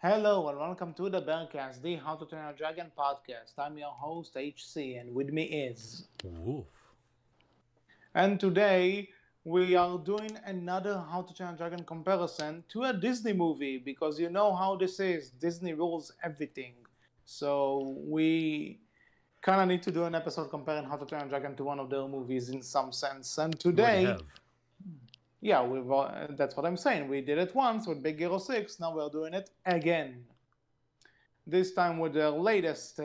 Hello and welcome to the Berkcast, the How to Train a Dragon podcast. I'm your host HC, and with me is. Woof. And today we are doing another How to Train a Dragon comparison to a Disney movie because you know how this is. Disney rules everything. So we kind of need to do an episode comparing How to Train a Dragon to one of their movies in some sense. And We already today, have. yeah, that's what I'm saying. We did it once with Big Hero 6, now we're doing it again. This time with their latest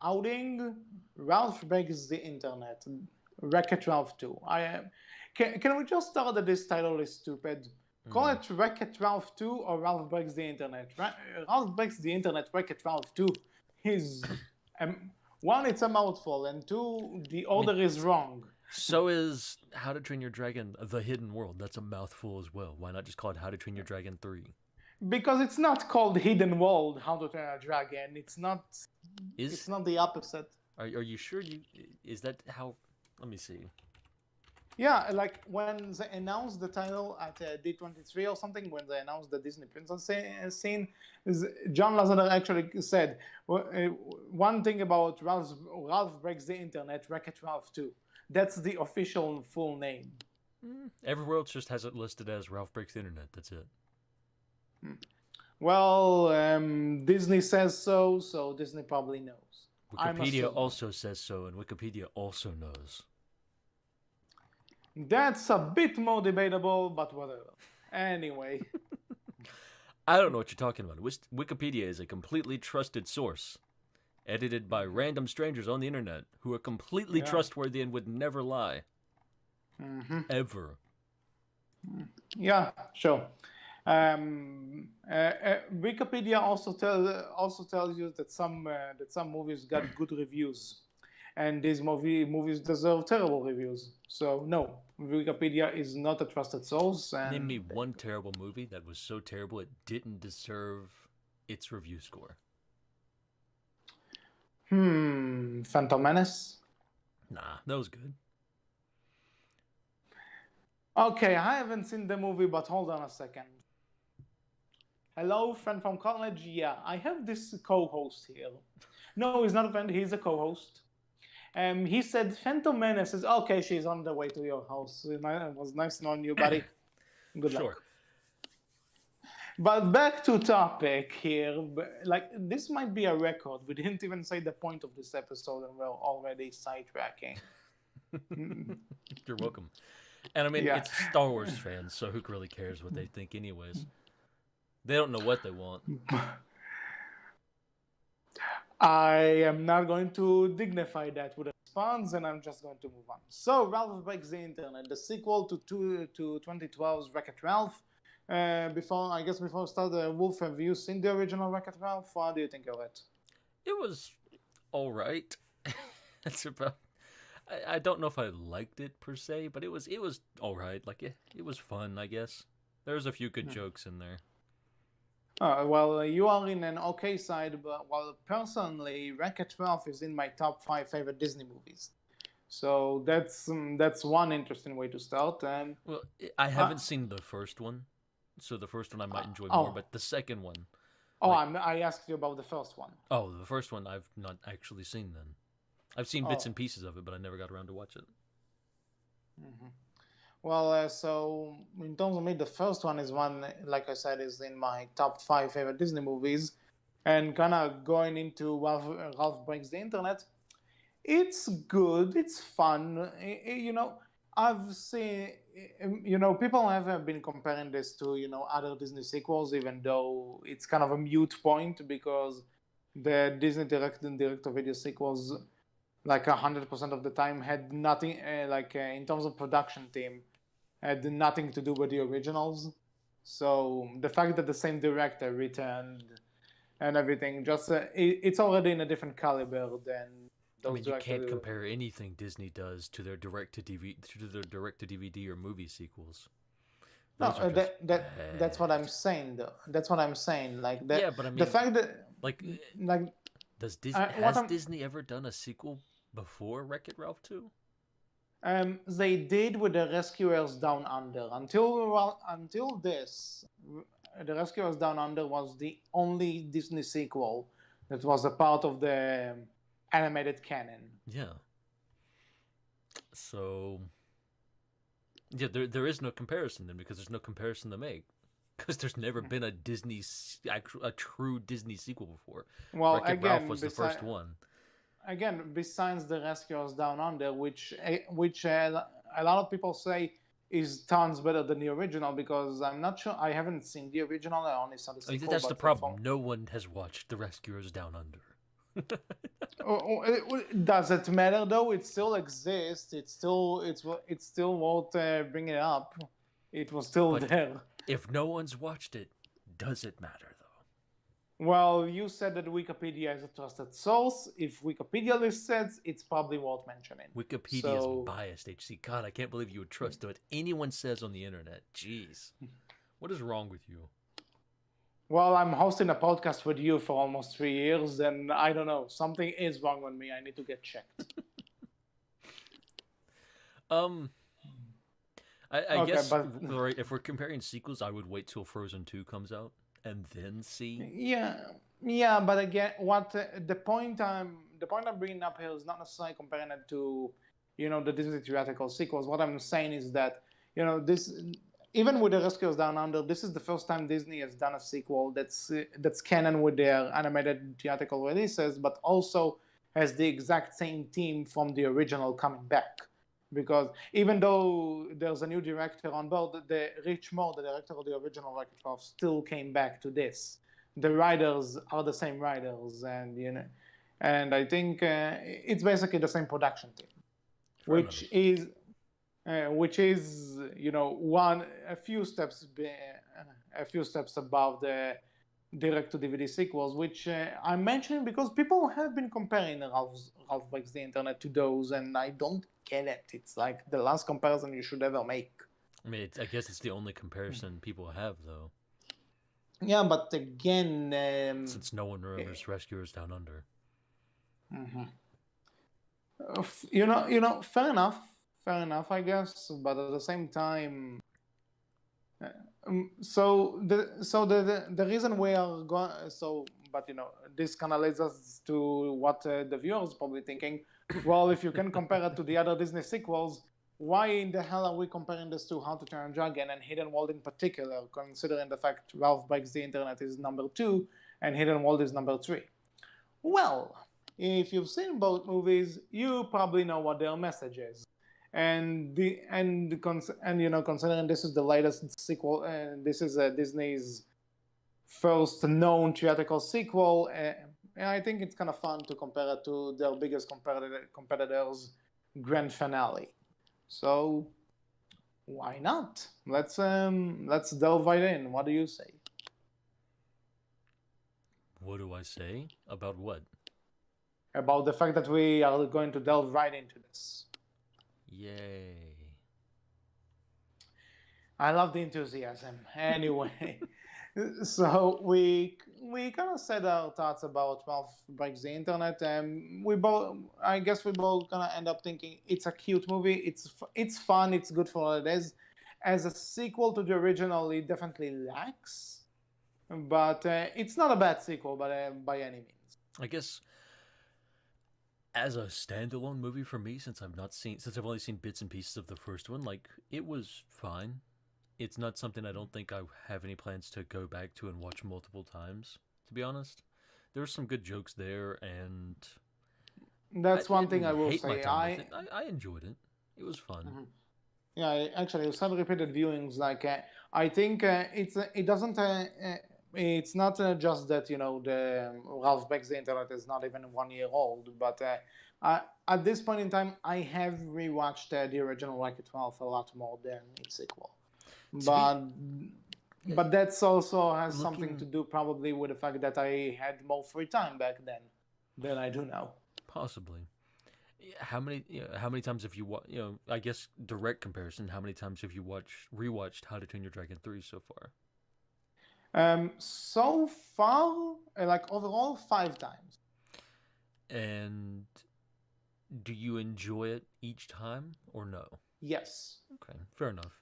outing, Ralph Breaks the Internet, Wreck-It Ralph 2. Can we just start that this title is stupid? Call it Wreck-It Ralph 2 or Ralph Breaks the Internet. Ralph Breaks the Internet, Wreck-It Ralph 2 is... one, it's a mouthful, and two, the order is wrong. So is How to Train Your Dragon: The Hidden World. That's a mouthful as well. Why not just call it How to Train Your Dragon 3? Because it's not called Hidden World, How to Train a Dragon. It's not the opposite. Are you sure is that how? Let me see. Yeah, like when they announced the title at D23 or something, when they announced the Disney Princess scene, John Lasseter actually said, one thing about Ralph Breaks the Internet, Wreck-It Ralph 2. That's the official full name. Everywhere else just has it listed as Ralph Breaks the Internet. That's it. Well, Disney says so Disney probably knows. Wikipedia also says so, and Wikipedia also knows. That's a bit more debatable, but whatever. Anyway. I don't know what you're talking about. Wikipedia is a completely trusted source, edited by random strangers on the internet who are completely trustworthy and would never lie. Ever. Yeah, sure. Wikipedia also tells you that some movies got good reviews, and these movies deserve terrible reviews. So no, Wikipedia is not a trusted source. And Name me one terrible movie that was so terrible it didn't deserve its review score. Phantom Menace. Nah, that was good. Okay, I haven't seen the movie, but hold on a second. Hello, friend from college. Yeah, I have this co-host here. No, he's not a friend. He's a co-host. He said Phantom Menace is okay. She's on the way to your house. It was nice knowing you, buddy. Good luck. Sure. But back to topic here. Like, this might be a record. We didn't even say the point of this episode, and we're already sidetracking. You're welcome. And I mean, it's Star Wars fans, so who really cares what they think anyways? They don't know what they want. I am not going to dignify that with a response, and I'm just going to move on. So, Ralph Breaks the Internet, the sequel to 2012's Wreck-It Ralph. Before we start, Wolf, have you seen the original Wreck-It Ralph? What do you think of it? It was all right. That's about. I don't know if I liked it per se, but it was all right. Like it was fun, I guess. There's a few good jokes in there. Well, you are in an okay side, but personally, Wreck-It Ralph is in my top 5 favorite Disney movies. So that's one interesting way to start. And well, I haven't seen the first one, so the first one I might enjoy more, but the second one. I asked you about the first one. Oh, the first one I've not actually seen then. I've seen bits and pieces of it, but I never got around to watch it. Well, so in terms of me, the first one is one, like I said, is in my top 5 favorite Disney movies. And kind of going into Ralph Breaks the Internet, it's good, it's fun. I've seen, people have been comparing this to, other Disney sequels, even though it's kind of a mute point because the Disney direct-to-video sequels, like 100% of the time, had nothing, in terms of production team, had nothing to do with the originals. So the fact that the same director returned and everything, just it's already in a different caliber than those. I mean, you can't compare anything Disney does to their direct-to-DVD or movie sequels. No, that's what I'm saying, though. That's what I'm saying. Like that. Yeah, but I mean, the fact that has Disney ever done a sequel before Wreck-It Ralph 2? They did with the Rescuers Down Under. Until this, The Rescuers Down Under was the only Disney sequel that was a part of the animated canon. Yeah. So, yeah, there is no comparison then because there's no comparison to make. Because there's never been a true Disney sequel before. Well, Wreck-It Ralph was the first one. Again, besides the Rescuers Down Under, which a lot of people say is tons better than the original, because I'm not sure, I haven't seen the original, I only saw the sequel. That's the problem. No one has watched The Rescuers Down Under. Does it matter though? It still exists. It's still worth bringing up. It was still there. If no one's watched it, does it matter though? Well, you said that Wikipedia is a trusted source. If Wikipedia lists it, it's probably worth mentioning. Wikipedia is biased, HC. God, I can't believe you would trust what anyone says on the internet. Jeez. What is wrong with you? Well, I'm hosting a podcast with you for almost 3 years, and I don't know. Something is wrong with me. I need to get checked. I guess right, if we're comparing sequels, I would wait till Frozen 2 comes out and then see. Yeah, but again, what the point I'm bringing up here is not necessarily comparing it to, the Disney theatrical sequels. What I'm saying is that, this, even with the Rescuers Down Under, this is the first time Disney has done a sequel that's canon with their animated theatrical releases, but also has the exact same team from the original coming back. Because even though there's a new director on board, Rich Moore, the director of the original Wreck-It Ralph, still came back to this. The writers are the same writers, and and I think it's basically the same production team, which is a few steps above the direct-to-DVD sequels, which I'm mentioning because people have been comparing Ralph Breaks the Internet to those, and I don't get it. It's like the last comparison you should ever make. I mean, I guess it's the only comparison people have, though. Yeah, but again... since no one remembers Rescuers Down Under. Fair enough, I guess, but at the same time... So the reason we are going, this kind of leads us to what the viewers probably thinking. Well, if you can compare it to the other Disney sequels, why in the hell are we comparing this to How to Train Your Dragon and Hidden World in particular, considering the fact Ralph Breaks the Internet is number 2 and Hidden World is number 3? Well, if you've seen both movies, you probably know what their message is. And considering this is the latest sequel, and this is Disney's first known theatrical sequel, and I think it's kind of fun to compare it to their biggest competitors' grand finale. So why not? Let's delve right in. What do you say? What do I say about what? About the fact that we are going to delve right into this. Yay. I love the enthusiasm. Anyway, so we kind of said our thoughts about Ralph Breaks the Internet, and I guess we both kind of end up thinking it's a cute movie. It's fun. It's good for what it is. As a sequel to the original, it definitely lacks, but it's not a bad sequel by any means. I guess as a standalone movie for me, since I've only seen bits and pieces of the first one, it was fine. It's not something I don't think I have any plans to go back to and watch multiple times, to be honest. There were some good jokes there, and that's one thing I will say. I enjoyed it. It was fun. Mm-hmm. Yeah, actually, some repeated viewings. I think it doesn't. It's not just that the Ralph Breaks the Internet is not even 1 year old, but at this point in time, I have rewatched the original Wreck-It Ralph a lot more than its sequel. But that's also has something to do probably with the fact that I had more free time back then than I do now. Possibly. How many times have you I guess direct comparison, how many times have you rewatched How to Train Your Dragon 3 so far? So far, overall, 5 times. And do you enjoy it each time or no? Yes. Okay, fair enough.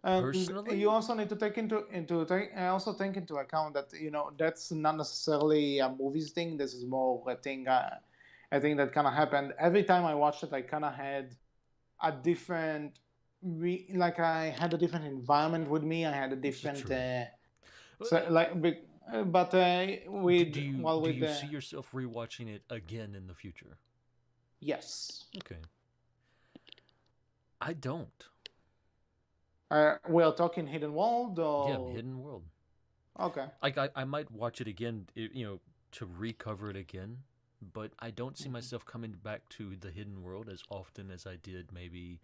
And you Personally, also need to take into take also take into account that that's not necessarily a movies thing. This is more a thing that kind of happened every time I watched it. I kind of had a different like I had a different environment with me. I had a this is different true. Uh, so like but with well do with you the see yourself rewatching it again in the future? yes. Okay, I don't. We're talking Hidden World Yeah, or Hidden World. okay. Like I might watch it again, to recover it again, but I don't see myself coming back to the Hidden World as often as I did maybe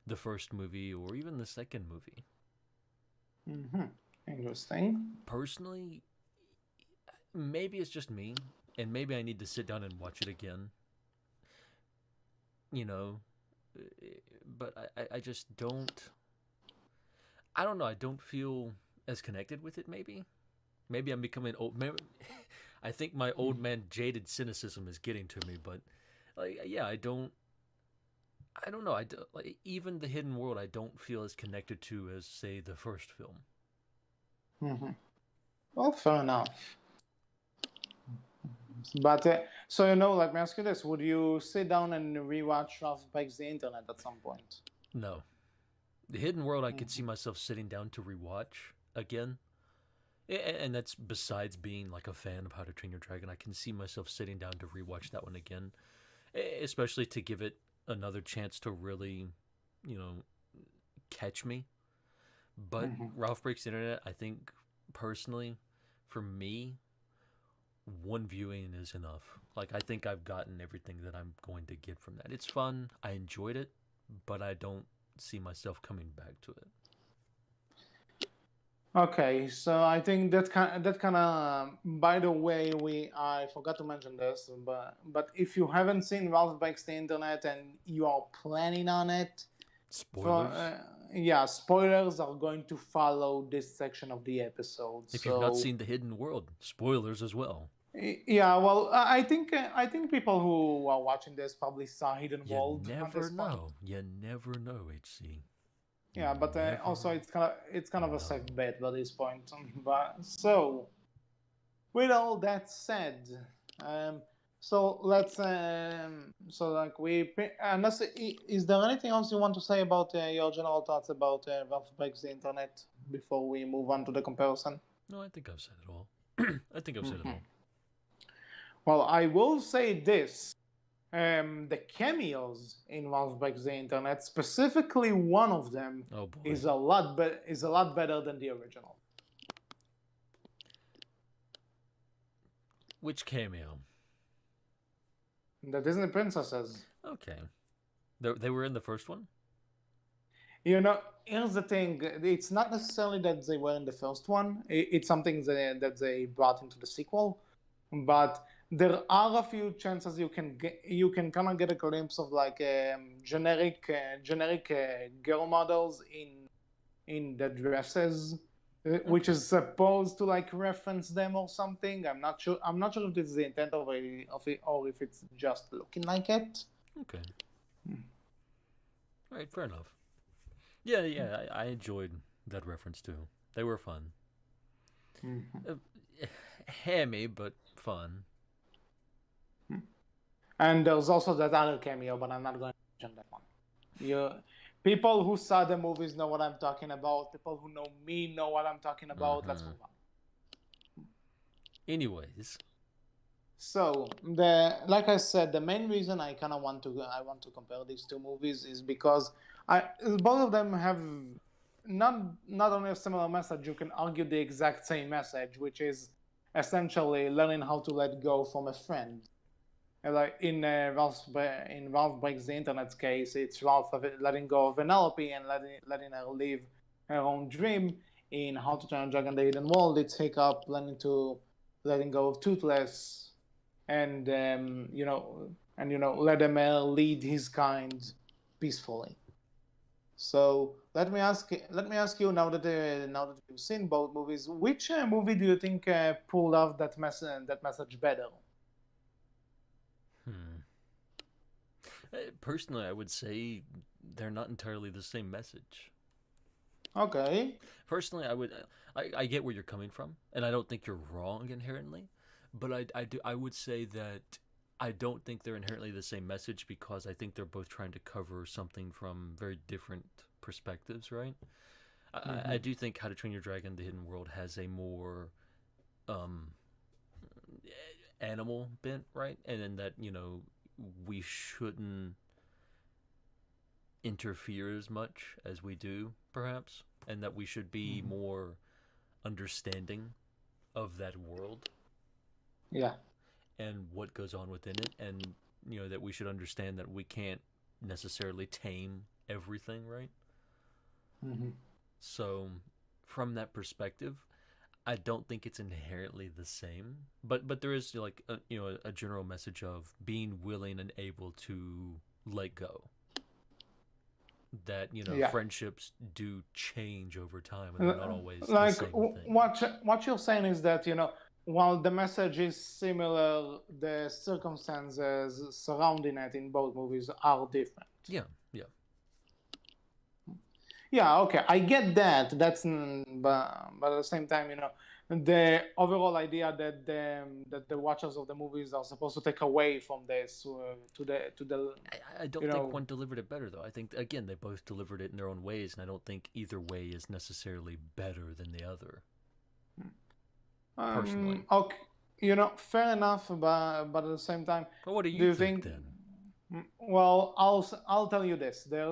the first movie or even the second movie. Mm-hmm. Interesting. Personally, maybe it's just me, and maybe I need to sit down and watch it again. You know, but I just don't. I don't know. I don't feel as connected with it. Maybe I'm becoming old. Maybe, I think my old man jaded cynicism is getting to me. But like, yeah, I don't. I don't know. Like even the Hidden World. I don't feel as connected to as say the first film. Mm-hmm. Well, fair enough. But so let me ask you this: would you sit down and rewatch Ralph Breaks the Internet at some point? No, the Hidden World. I could see Mm-hmm. myself sitting down to rewatch again. And that's besides being like a fan of How to Train Your Dragon. I can see myself sitting down to rewatch that one again, especially to give it another chance to really, you know, catch me. But Mm-hmm. Ralph Breaks the Internet, I think personally, for me, one viewing is enough. Like I think I've gotten everything that I'm going to get from that. It's fun. I enjoyed it, but I don't see myself coming back to it. Okay, so I think that kind of. By the way, I forgot to mention this, but if you haven't seen Ralph Breaks the Internet and you are planning on it, for Spoilers. yeah, spoilers are going to follow this section of the episode. If you've not So seen The Hidden World, spoilers as well. yeah, well, I think people who are watching this probably saw Hidden You World at never this point. know. You never know, HC. You Yeah, but never also it's kind of a safe know. bet by this point. But so with all that said, um, so let's so like unless is there anything else you want to say about your general thoughts about Valve Breaks the Internet before we move on to the comparison? No, I think I've said it all. I think I've said it Mhm. all. Well, I will say this. The cameos in Valve Breaks the Internet, specifically one of them, Oh boy. is a lot better than the original. Which cameo? The Disney princesses. Okay. They were in the first one? Here's the thing. It's not necessarily that they were in the first one. It's something that they brought into the sequel, but there are a few chances you can kind of get a glimpse of like generic girl models in the dresses, which Okay. is supposed to like reference them or something. I'm not sure if this is the intent of it or if it's just looking like it. Okay. All right, fair enough. Yeah, yeah, I enjoyed that reference too. They were fun. Mhm. Uh, Hammy, but fun. And there's also that other cameo, but I'm not going to mention that one. You People who saw the movies know what I'm talking about. People who know me know what I'm talking about. Let's Mm-hmm. move on. Anyways. So like I said, the main reason I want to compare these two movies is because I both of them have not only a similar message. You can argue the exact same message, which is essentially learning how to let go from a friend. Like in Ralph Breaks the Internet's case, it's Ralph letting go of Penelope and letting her live her own dream. In How to Train a Dragon: The Hidden World, it's Hiccup letting go of Toothless, and let him lead his kind peacefully. So let me ask you now that you've seen both movies, which movie do you think pulled off that message better? Hmm. Personally, I would say they're not entirely the same message. Okay. Personally, I get where you're coming from, and I don't think you're wrong inherently, but I would say that I don't think they're inherently the same message because I think they're both trying to cover something from very different perspectives, right? I Mm-hmm. do think How to Train Your Dragon: The Hidden World has a more um, animal bent, right? And then that we shouldn't interfere as much as we do, perhaps, and that we should be Mm-hmm. more understanding of that world Yeah. and what goes on within it, and that we should understand that we can't necessarily tame everything, right? Mm-hmm. So from that perspective, I don't think it's inherently the same, but there is like a general message of being willing and able to let go. That Yeah. friendships do change over time, and they're not L- always the Like same thing. what you're saying is that while the message is similar, the circumstances surrounding it in both movies are different. Yeah, yeah. Yeah, okay, I get that. But at the same time, the overall idea that the watchers of the movies are supposed to take away from this to the I you don't think know one delivered it better though. I think again they both delivered it in their own ways, and I don't think either way is necessarily better than the other. Personally, okay, fair enough, but at the same time, but what do do you you think think? then? Well, I'll tell you this. There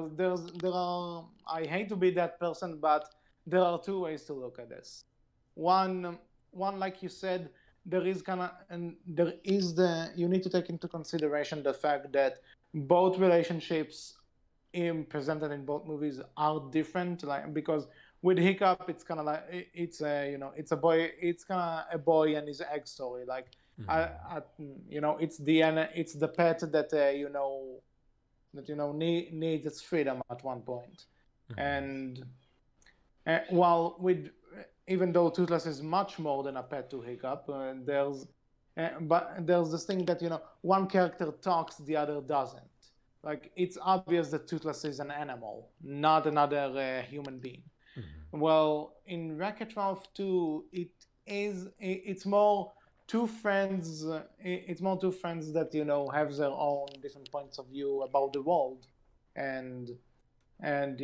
are. I hate to be that person, but there are two ways to look at this. One, one, like you said, there is kind of, and there is the. You need to take into consideration the fact that both relationships presented in both movies are different. Like because with Hiccup, it's kind of like it's a it's a boy. It's kind of a boy and his egg story. Like I, Mm-hmm. I, it's the pet that needs its freedom at one point, Mm-hmm. and while with even though Toothless is much more than a pet to Hiccup, but there's this thing that one character talks, the other doesn't. Like it's obvious that Toothless is an animal, not another human being. Mm-hmm. Well, in Wreck-It Ralph 2, it's more two friends. It's more two friends that have their own different points of view about the world, and and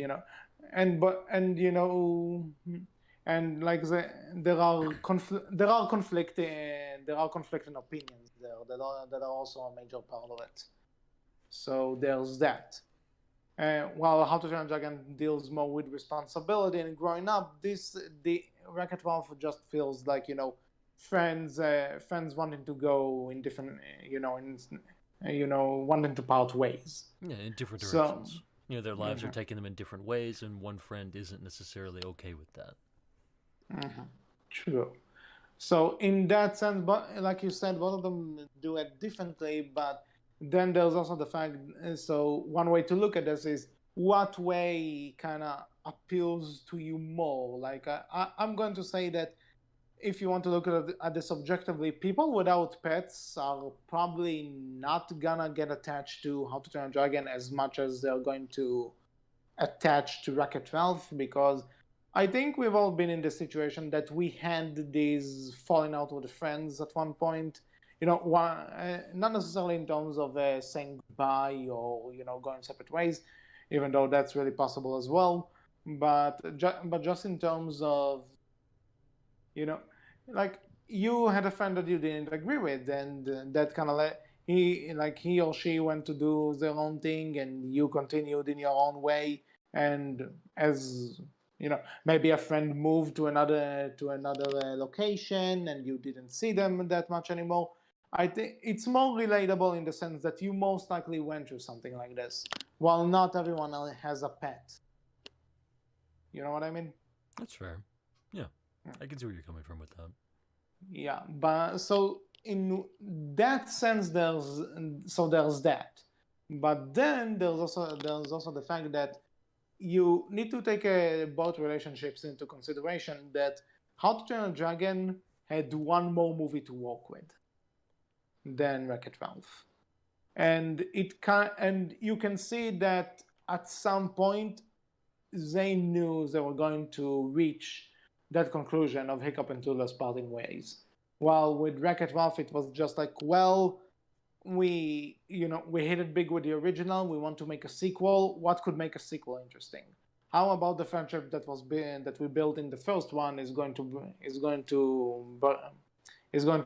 and like there are conflicting opinions there that are also a major part of it. So there's that. While How to Train a Dragon deals more with responsibility and growing up, the Wreck-It Ralph just feels like friends wanting to go in different wanting to part ways. Yeah, in different So directions. Their lives are mhm, taking them in different ways, and one friend isn't necessarily okay with that. mhm, true. So in that sense, but like you said, both of them do it differently. But then there's also the fact. So one way to look at this is what way kind of appeals to you more. Like I'm going to say that if you want to look at this objectively, people without pets are probably not gonna get attached to How to Train a Dragon as much as they're going to attach to Wreck-It Ralph, because I think we've all been in the situation that we had these falling out with friends at one point. Not necessarily in terms of saying goodbye or going separate ways, even though that's really possible as well. But just in terms of you know like you had a friend that you didn't agree with, and that kind of he or she went to do their own thing and you continued in your own way. And as maybe a friend moved to another location and you didn't see them that much anymore. I think it's more relatable in the sense that you most likely went through something like this, while not everyone has a pet. You know what I mean? That's fair. Yeah, I can see where you're coming from with that. Yeah, but so in that sense, there's that. But then there's also the fact that you need to take both relationships into consideration. That How to Train a Dragon had one more movie to work with than Wreck-It Ralph, and you can see that at some point they knew they were going to reach that conclusion of Hiccup and Tula's parting ways. While with Wreck-It Ralph, it was just like, well, we hit it big with the original. We want to make a sequel. What could make a sequel interesting? How about the friendship that we built in the first one is going to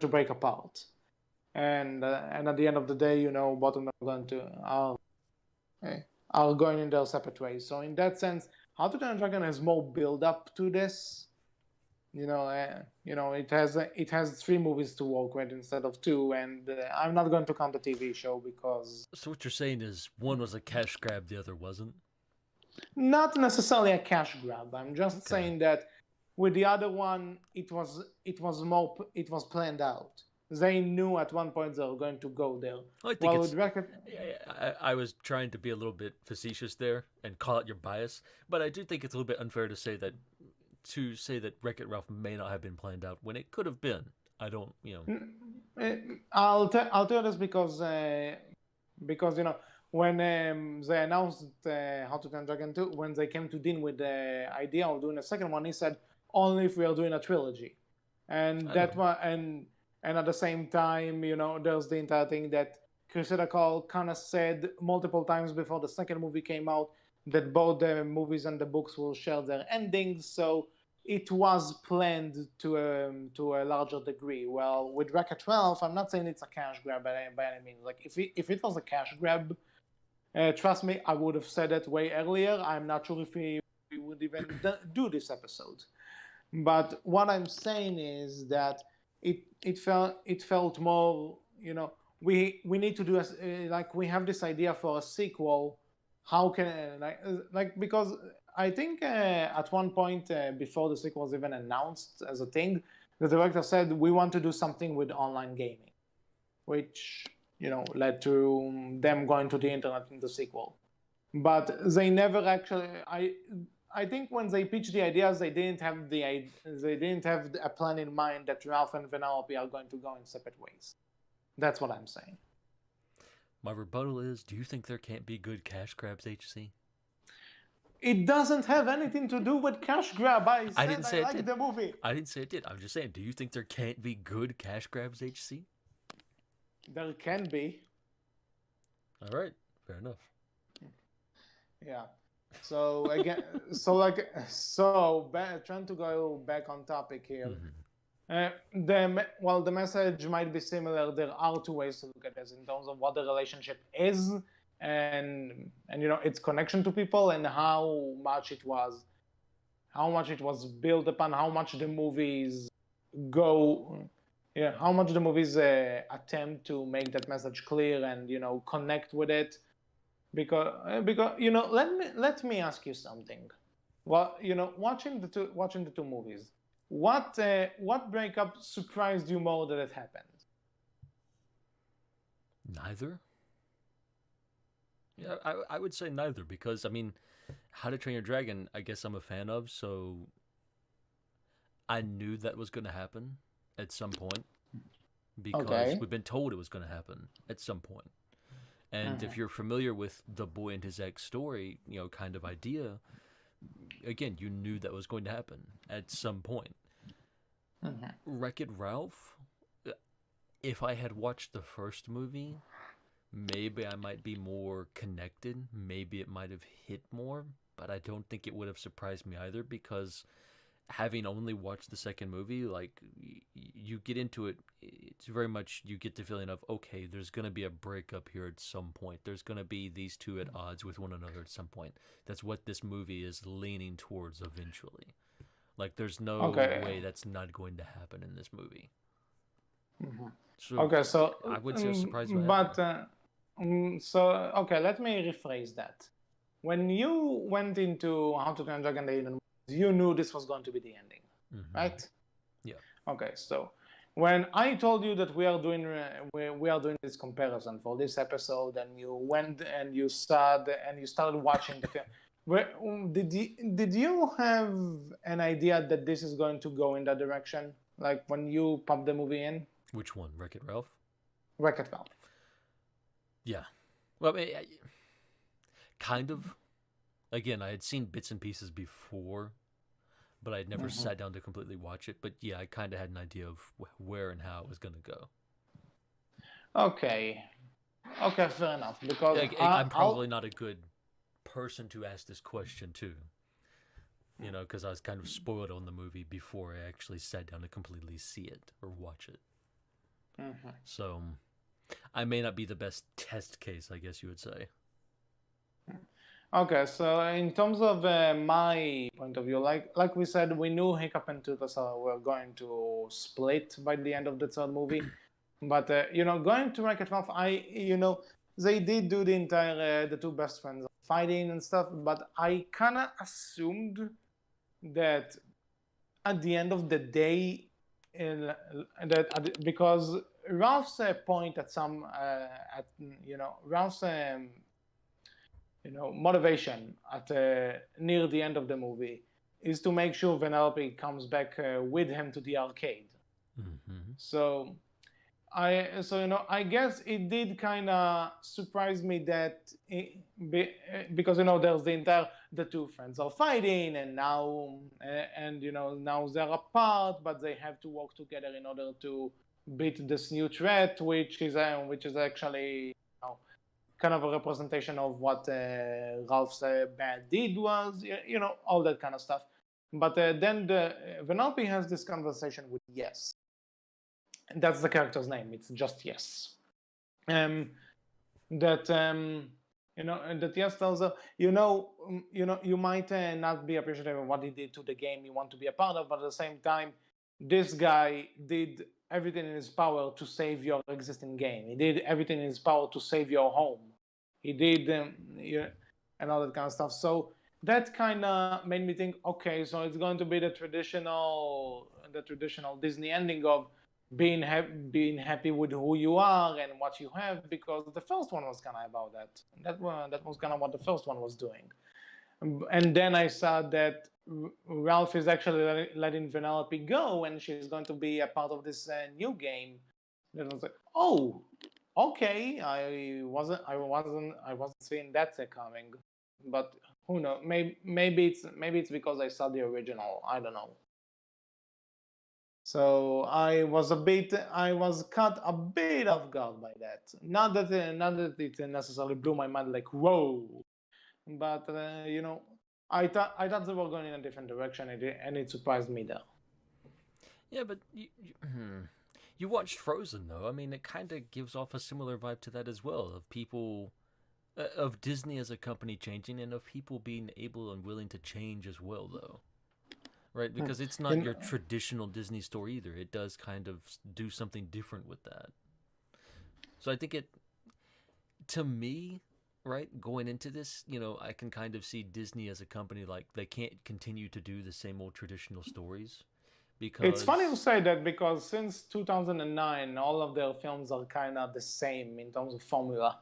break apart? And at the end of the day, both of them are going in their separate ways. So in that sense, How to Train Your Dragon has more build up to this. It has 3 movies to work with instead of 2, and I'm not going to count the TV show because. So what you're saying is one was a cash grab, the other wasn't? Not necessarily a cash grab. I'm just saying that with the other one, it was planned out. They knew at one point they were going to go there. I was trying to be a little bit facetious there and call out your bias, but I do think it's a little bit unfair to say that Wreck-It Ralph may not have been planned out when it could have been. I don't, I'll tell you this because when they announced How to Train Your Dragon 2, when they came to Dean with the idea of doing a second one, he said only if we are doing a trilogy, and that one, and at the same time, there's the entire thing that Crusader Call kind of said multiple times before the second movie came out that both the movies and the books will share their endings, so it was planned to a larger degree. Well, with Wreck-It Ralph, I'm not saying it's a cash grab by any means. Like if it was a cash grab, trust me, I would have said it way earlier. I'm not sure if we would even do this episode. But what I'm saying is that it felt more, we need to do we have this idea for a sequel. How can because I think at one point before the sequel was even announced as a thing, the director said we want to do something with online gaming, which led to them going to the internet in the sequel. But they never actually. I think when they pitched the ideas, they didn't have a plan in mind that Ralph and Vanellope are going to go in separate ways. That's what I'm saying. My rebuttal is: do you think there can't be good cash grabs, HC? It doesn't have anything to do with cash grab. I didn't say I like the movie. I didn't say it did. I'm just saying, do you think there can't be good cash grabs, HC? There can be. All right, fair enough. Yeah. So again, trying to go back on topic here. The message might be similar. There are 2 ways to look at this in terms of what the relationship is, and its connection to people, and how much it was built upon, how much the movies attempt to make that message clear and connect with it. Because let me ask you something. Well, watching the 2 movies, what breakup surprised you more that it happened? Neither. Yeah, I would say neither, because How to Train Your Dragon, I guess I'm a fan of, so I knew that was going to happen at some point because we've been told it was going to happen at some point. And if you're familiar with the boy and his ex story, kind of idea, again, you knew that was going to happen at some point. Wreck-It Ralph, if I had watched the first movie, maybe I might be more connected. Maybe it might have hit more, but I don't think it would have surprised me either, because having only watched the second movie, you get into it, it's very much, you get the feeling of, okay, there's going to be a breakup here at some point. There's going to be these 2 at odds with one another at some point. That's what this movie is leaning towards eventually. There's no way that's not going to happen in this movie. So I would say I was surprised by that. But, let me rephrase that. When you went into How to Train Your Dragon, you knew this was going to be the ending, right? Yeah. Okay, so when I told you that we are doing this comparison for this episode, and you went and you started watching the film, did you have an idea that this is going to go in that direction? Like when you pump the movie in? Which one, Wreck-It Ralph? Wreck-It Ralph. Yeah. Well, kind of. again, I had seen bits and pieces before, but I had never Hmm. sat down to completely watch it. But yeah, I kind of had an idea of where and how it was going to go. Okay. Okay, fair enough. Because I'm I'll. probably not a good person to ask this question to, because I was kind of spoiled on the movie before I actually sat down to completely see it or watch it. Mhm. So I may not be the best test case, I guess you would say. Okay, so in terms of my point of view, like we said, we knew Hiccup and Toothless were going to split by the end of the third movie. But going to Wreck-It Ralph, they did do the entire the two best friends fighting and stuff. But I kind of assumed that at the end of the day, because Ralph's point at some at Ralph's motivation at near the end of the movie is to make sure Vanellope comes back with him to the arcade. Mm-hmm. So I guess it did kind of surprise me that because there's the two friends are fighting and now they're apart, but they have to work together in order to beat this new threat, which is actually kind of a representation of what Ralph's bad deed was, all that kind of stuff. But then Vanellope has this conversation with Yes. That's the character's name. It's just Yes. Um, that that Yes tells her, you might not be appreciative of what he did to the game you want to be a part of, but at the same time, this guy did everything in his power to save your existing game. He did everything in his power to save your home. He did, and all that kind of stuff. So that kind of made me think, okay, so it's going to be the traditional Disney ending of being happy with who you are and what you have, because the first one was kind of about that. That was kind of what the first one was doing. And then I saw that Ralph is actually letting Vanellope go, and she's going to be a part of this new game. Then I was like, oh, okay. I wasn't seeing that coming, but who knows? Maybe it's because I saw the original. I don't know. So I was caught a bit off guard by that. Not that it necessarily blew my mind like whoa, but I thought they were going in a different direction, and it surprised me there. Yeah, but you watched Frozen though. I mean, it kind of gives off a similar vibe to that as well, of people, of Disney as a company changing, and of people being able and willing to change as well, though. Right? Because it's not In, your traditional Disney story either. It does kind of do something different with that. So I think to me, right, going into this, I can kind of see Disney as a company like they can't continue to do the same old traditional stories it's funny you because say that, because since 2009, all of their films are kind of the same in terms of formula.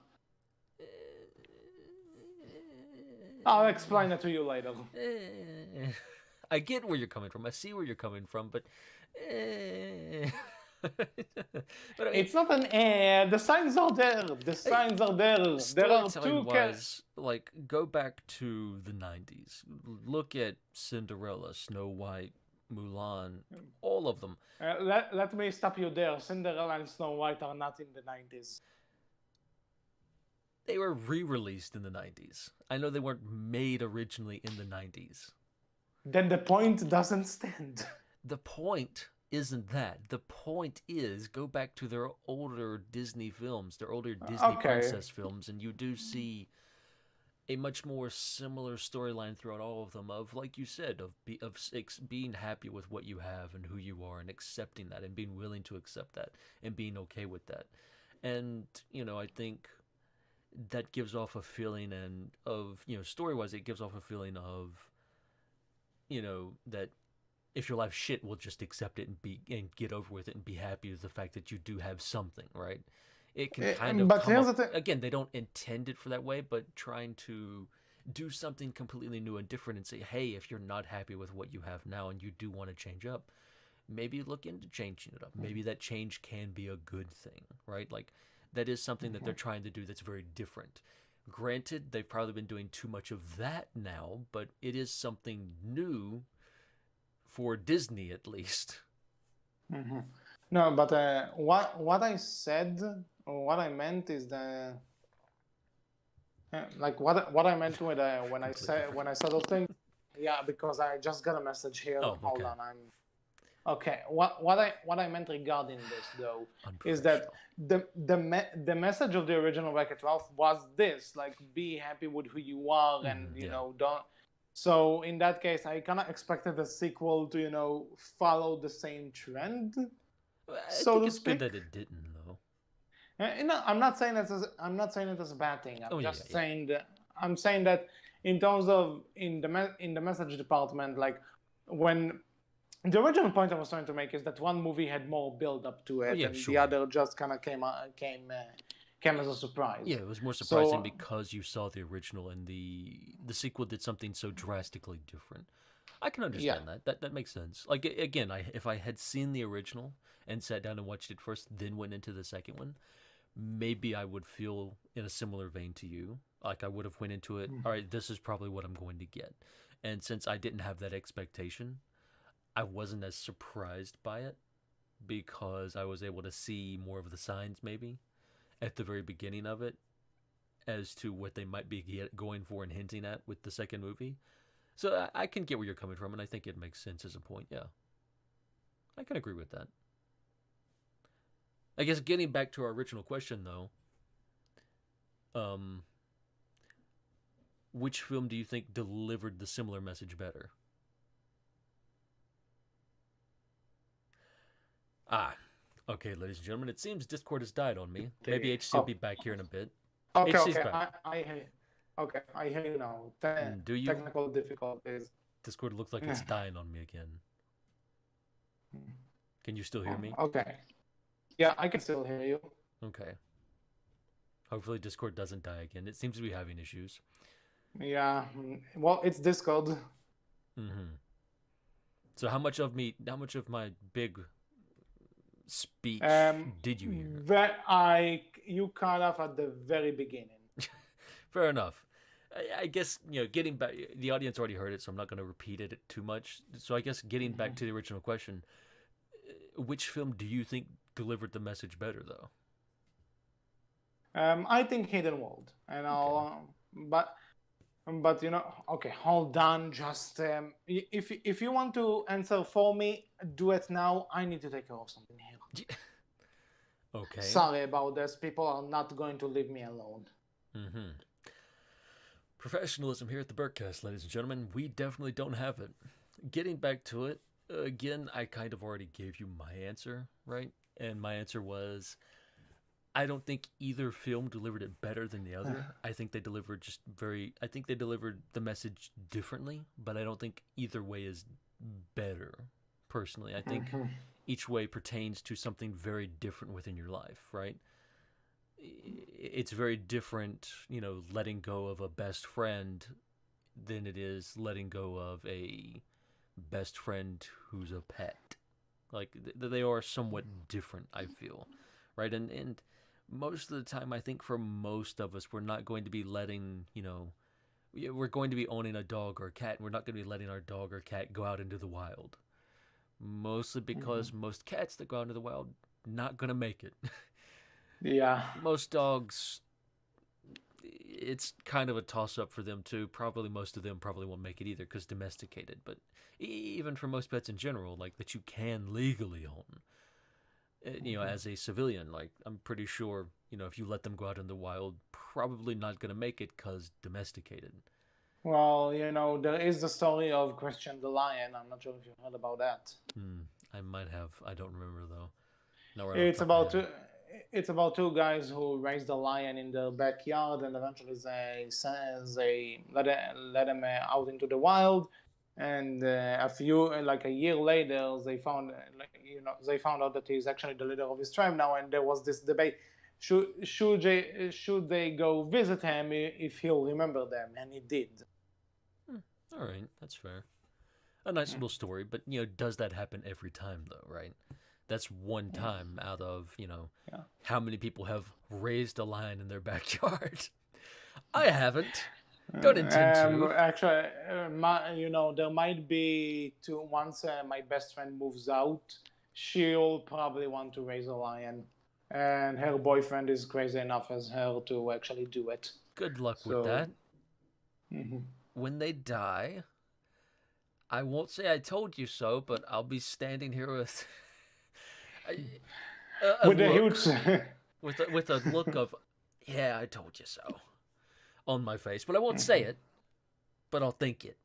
I'll explain it to you later. I get where you're coming from. I see where you're coming from, but but I mean, It's not an air. The signs are there. The signs are there. There are storytelling two. wise, like go back to the 90s. Look at Cinderella, Snow White, Mulan, all of them. Let me stop you there. Cinderella and Snow White are not in the 90s. They were re-released in the 90s. I know they weren't made originally in the 90s. Then the point doesn't stand. The point isn't that. The point is go back to their older Disney films, their older Disney Okay. princess films, and you do see a much more similar storyline throughout all of them. Of like you said, of being happy with what you have and who you are, and accepting that, and being willing to accept that, and being okay with that. And I think that gives off a feeling, and of story wise, it gives off a feeling of that if your life's shit, we'll just accept it and get over with it and be happy with the fact that you do have something, right? It can kind of But come here's up the thing. again. They don't intend it for that way, but trying to do something completely new and different and say, hey, if you're not happy with what you have now and you do want to change up, maybe look into changing it up. Maybe that change can be a good thing, right? Like that is something that they're trying to do that's very different. Granted, they've probably been doing too much of that now, but it is something new for Disney, at least. Mm-hmm. No, but what I said, or what I meant is that, like what I meant with when I said those things. Yeah, because I just got a message here. Oh, Hold okay. on, okay. What I meant regarding this though is that the message of the original Wreck-It Ralph was this, like, be happy with who you are, and don't. So in that case, I kind of expected the sequel to follow the same trend, I so think to it's good speak. that it didn't, though. I'm not saying I'm not saying it as a bad thing. Oh, yeah. I'm saying that in terms of in the message department, like, when the original point I was trying to make is that one movie had more build up to it, and sure. the other just kind of came as a surprise. Yeah, it was more surprising because you saw the original, and the sequel did something so drastically different. I can understand that. That makes sense. Like, again, if I had seen the original and sat down and watched it first, then went into the second one, maybe I would feel in a similar vein to you. Like, I would have went into it, all right, this is probably what I'm going to get. And since I didn't have that expectation, I wasn't as surprised by it because I was able to see more of the signs maybe at the very beginning of it as to what they might be going for and hinting at with the second movie. So I can get where you're coming from, and I think it makes sense as a point, yeah. I can agree with that. I guess getting back to our original question, though, which film do you think delivered the similar message better? Okay, ladies and gentlemen, it seems Discord has died on me. Maybe HC will be back here in a bit. Okay, HC's okay, back. I hear you. Okay, I hear you now. Do you? Technical difficulties. Discord looks like it's dying on me again. Can you still hear me? Okay. Yeah, I can still hear you. Okay. Hopefully Discord doesn't die again. It seems to be having issues. Yeah, well, it's Discord. Mm-hmm. So how much of my big speech did you hear? You cut off at the very beginning. Fair enough. I guess, getting back, the audience already heard it, so I'm not going to repeat it too much. So I guess getting back to the original question, which film do you think delivered the message better, though? I think Hidden World, and but okay, hold on. Just if you want to answer for me, do it now. I need to take care of something here. Okay. Sorry about this. People are not going to leave me alone. Mm-hmm. Professionalism here at the Berkcast, ladies and gentlemen. We definitely don't have it. Getting back to it, again, I kind of already gave you my answer, right? And my answer was, I don't think either film delivered it better than the other. I think they delivered the message differently, but I don't think either way is better, personally. I think each way pertains to something very different within your life, right? It's very different, letting go of a best friend than it is letting go of a best friend who's a pet. Like, they are somewhat different, I feel, right? And most of the time, I think for most of us, we're not going to be letting, we're going to be owning a dog or a cat, and we're not going to be letting our dog or cat go out into the wild. Mostly because most cats that go out into the wild, not going to make it. Yeah. Most dogs, it's kind of a toss-up for them, too. Probably most of them probably won't make it either because domesticated. But even for most pets in general, like, that you can legally own, as a civilian, like, I'm pretty sure, if you let them go out in the wild, probably not going to make it because domesticated. Well, there is the story of Christian the Lion. I'm not sure if you heard about that. I might have. I don't remember, though. It's about two guys who raised a lion in their backyard, and eventually they let him out into the wild. And a year later, they found out that he's actually the leader of his tribe now. And there was this debate: should they go visit him if he'll remember them? And he did. All right, that's fair. A nice little story, but does that happen every time though? Right? That's one time out of how many people have raised a lion in their backyard. I haven't. Don't intend to. Actually, there might be two. Once my best friend moves out, she'll probably want to raise a lion, and her boyfriend is crazy enough as her to actually do it. Good luck with So, that. When they die, I won't say I told you so, but I'll be standing here with a with a look, huge. with a look of, yeah, I told you so, on my face. But I won't say it, but I'll think it.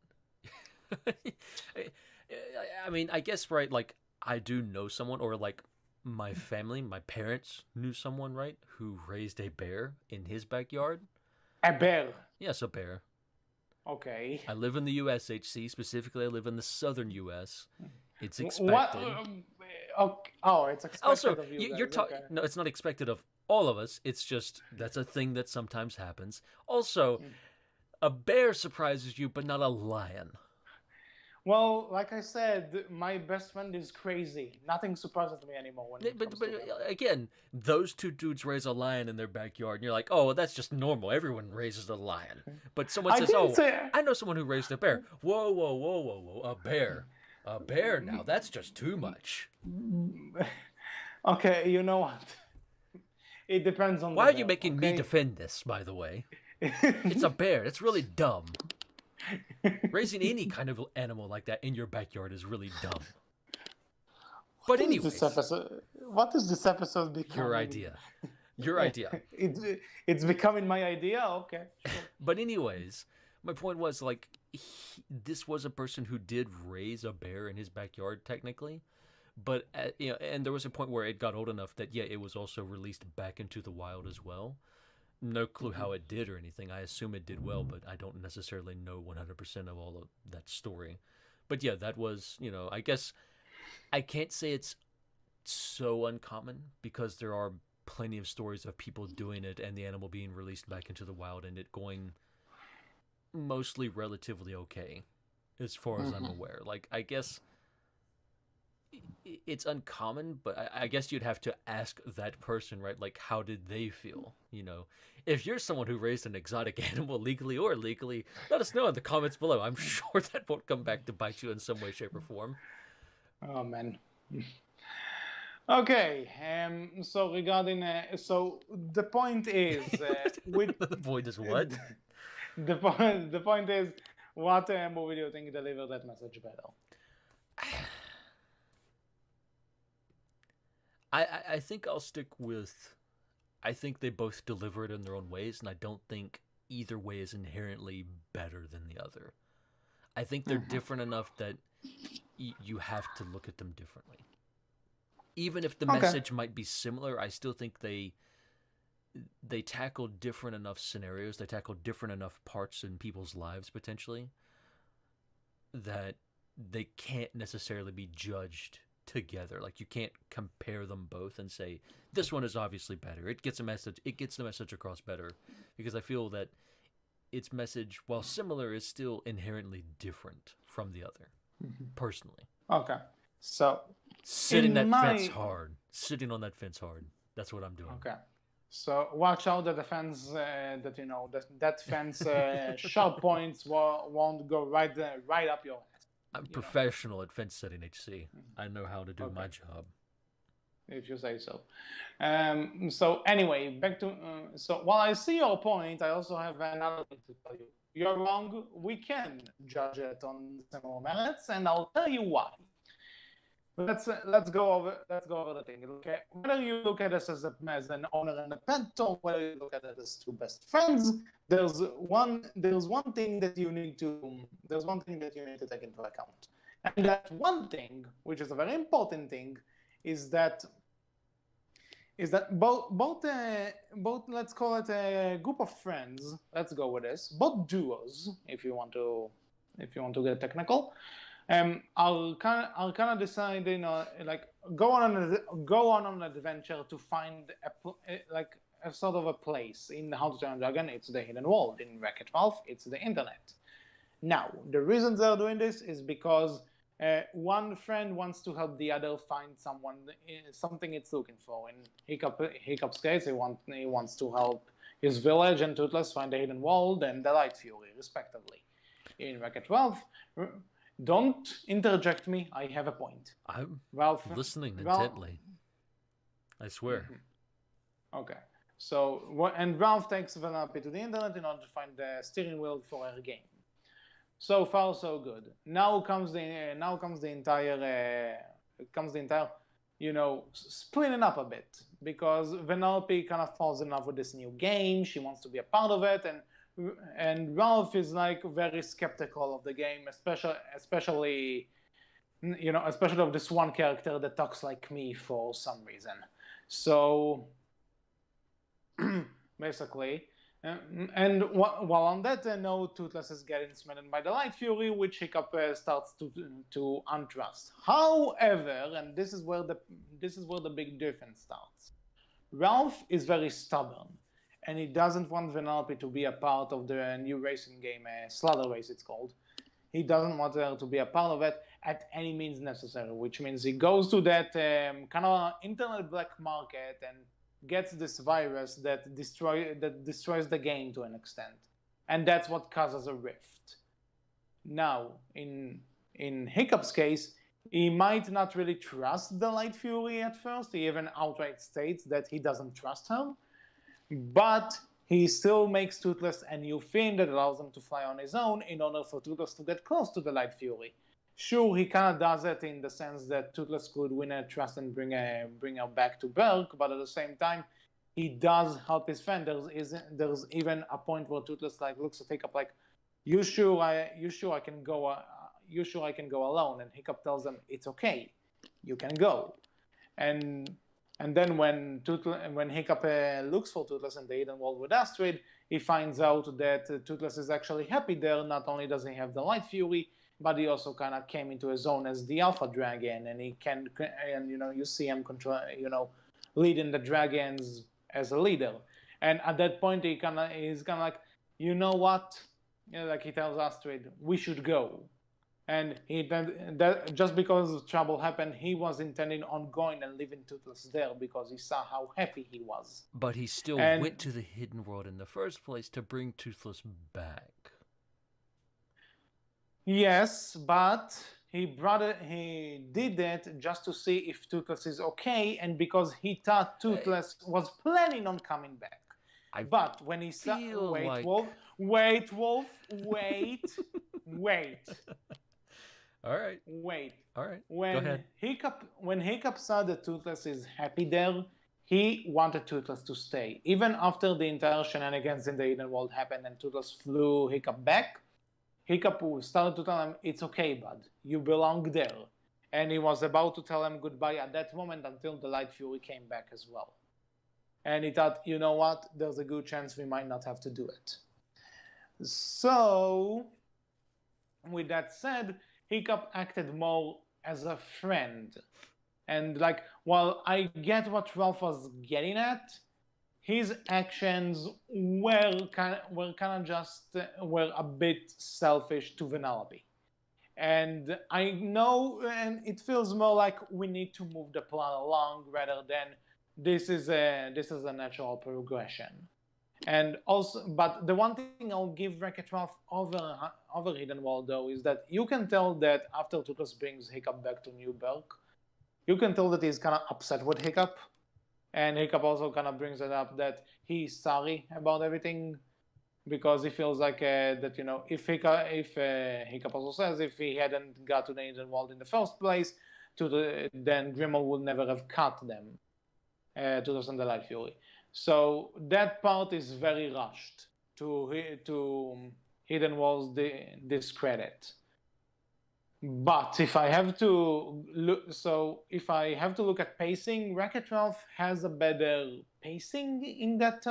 I mean, I guess, right, like, I do know someone, or like my family, my parents knew someone, right, who raised a bear in his backyard. A bear. Yes, a bear. Okay. I live in the USHC. Specifically, I live in the southern US. It's What? expected. Okay. Oh, it's expected Also, of you you're guys. talking. Okay. No, it's not expected of all of us. It's just that's a thing that sometimes happens. Also, a bear surprises you, but not a lion. Well, like I said, my best friend is crazy. Nothing surprises me anymore when it But, comes but to him. again, those two dudes raise a lion in their backyard, and you're like, oh, well, that's just normal. Everyone raises a lion. But someone I says, didn't oh, say. I know someone who raised a bear. Whoa, whoa, whoa, whoa, whoa, a bear. A bear now. That's just too much. Okay, you know what? It depends on Why the are you bear. making me defend this, by the way? It's a bear. It's really dumb. Raising any kind of animal like that in your backyard is really dumb. But anyways, what is this episode becoming? Your idea. Your idea. It's becoming my idea? Okay. Sure. But anyways, my point was, like, this was a person who did raise a bear in his backyard, technically. But, and there was a point where it got old enough that, yeah, it was also released back into the wild as well. No clue how it did or anything. I assume it did well, but I don't necessarily know 100% of all of that story. But yeah, that was, I guess I can't say it's so uncommon because there are plenty of stories of people doing it and the animal being released back into the wild and it going mostly relatively okay, as far as I'm aware. Like, I guess it's uncommon, but I guess you'd have to ask that person, right? Like, how did they feel? If you're someone who raised an exotic animal legally or illegally, let us know in the comments below. I'm sure that won't come back to bite you in some way, shape, or form. Oh man. Okay. So regarding, so the point is, with The point is what? the point is, what movie do you think delivered that message better? I think I'll stick with. I think they both deliver it in their own ways, and I don't think either way is inherently better than the other. I think they're different enough that you have to look at them differently. Even if the message might be similar, I still think they tackle different enough scenarios, they tackle different enough parts in people's lives potentially, that they can't necessarily be judged together. Like, you can't compare them both and say this one is obviously better. It gets the message across better, because I feel that its message, while similar, is still inherently different from the other. Personally. Okay. So sitting on that fence hard. That's what I'm doing. Okay. So watch out that the fence that fence sharp points won't go right up your head. I'm professional at fence setting, HC. I know how to do my job. If you say so. So anyway, back to so while I see your point, I also have another thing to tell you. You're wrong. We can judge it on similar merits, and I'll tell you why. Let's go over the thing. Okay, whether you look at this as an owner and a pet, or whether you look at it as two best friends, there's one thing that you need to take into account, and that one thing, which is a very important thing, is that both let's call it a group of friends. Let's go with this. Both duos, if you want to get technical. I'll kind of decide, like go on an adventure to find a sort of a place. In How to Train Your Dragon, it's the hidden world. In Wreck-It Ralph, it's the internet. Now, the reasons they're doing this is because one friend wants to help the other find something it's looking for. In Hiccup's case, he wants to help his village and Toothless find the Hidden World and the Light Fury, respectively. In Wreck-It Ralph, don't interject me, I have a point. I'm Ralph, listening intently. I swear. Okay. So, and Ralph takes Vanellope to the internet in order to find the steering wheel for her game. So far, so good. Now comes the entire, splitting up a bit, because Vanellope kind of falls in love with this new game. She wants to be a part of it, and Ralph is like very skeptical of the game, especially of this one character that talks like me for some reason. So basically, and while on that note, Toothless is getting smitten by the Light Fury, which Hiccup starts to untrust. However, and this is where the big difference starts. Ralph is very stubborn, and he doesn't want Vanellope to be a part of the new racing game, Slaughter Race it's called. He doesn't want her to be a part of it at any means necessary, which means he goes to that kind of internet black market and gets this virus that destroys the game to an extent, and that's what causes a rift. Now, in Hiccup's case, he might not really trust the Light Fury at first. He even outright states that he doesn't trust her, but he still makes Toothless a new fin that allows him to fly on his own in order for Toothless to get close to the Light Fury. Sure, he kind of does it in the sense that Toothless could win her trust and bring her back to Berk, but at the same time, he does help his friend. There's even a point where Toothless looks at Hiccup like, "You sure I can go? You sure I can go alone?" And Hiccup tells him, "It's okay, you can go." And then when Hiccup looks for Toothless in the Hidden World with Astrid, he finds out that Toothless is actually happy there. Not only does he have the Light Fury, but he also kind of came into his own as the Alpha Dragon, and you see him leading the dragons as a leader. And at that point, he's kind of like, you know what? Like he tells Astrid, we should go. And just because trouble happened, he was intending on going and leaving Toothless there because he saw how happy he was. But he still went to the Hidden World in the first place to bring Toothless back. Yes, but he did that just to see if Toothless is okay, and because he thought Toothless was planning on coming back. But when he saw, wait, Wolf, wait. All right. Wait. All right. Go ahead. When Hiccup saw that Toothless is happy there, he wanted Toothless to stay. Even after the entire shenanigans in the Hidden World happened and Toothless flew Hiccup back, Hiccup started to tell him, "It's okay, bud. You belong there." And he was about to tell him goodbye at that moment until the Light Fury came back as well. And he thought, you know what? There's a good chance we might not have to do it. So, with that said, Hiccup acted more as a friend. And while I get what Ralph was getting at, his actions were a bit selfish to Vanellope. And I know, and it feels more like we need to move the plot along rather than this is a natural progression. And also, but the one thing I'll give Wreck-It Ralph over Hidden World though is that you can tell that after Toothless brings Hiccup back to New Berk, you can tell that he's kind of upset with Hiccup, and Hiccup also kind of brings it up that he's sorry about everything because he feels like if Hiccup also says if he hadn't got to the Hidden World in the first place, then Grimmel would never have caught them, Toothless and the Light Fury. So that part is very rushed to Hidden World's discredit. But if I have to look at pacing, Wreck-It Ralph has a better pacing in that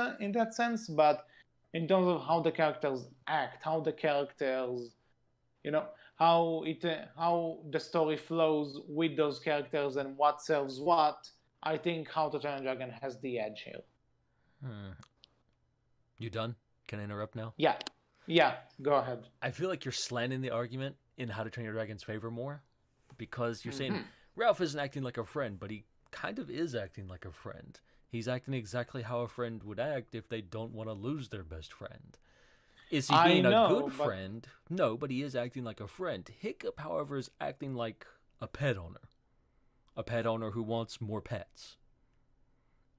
sense. But in terms of how the characters act, how the characters, how the story flows with those characters and what serves what, I think How to Train a Dragon has the edge here. You done? Can I interrupt now? Yeah, go ahead. I feel like you're slanting the argument in How to Train Your Dragon's favor more because you're saying Ralph isn't acting like a friend, but he kind of is acting like a friend. He's acting exactly how a friend would act if they don't want to lose their best friend. Is he I being a good know, but friend? No, but he is acting like a friend. Hiccup, however, is acting like a pet owner. A pet owner who wants more pets.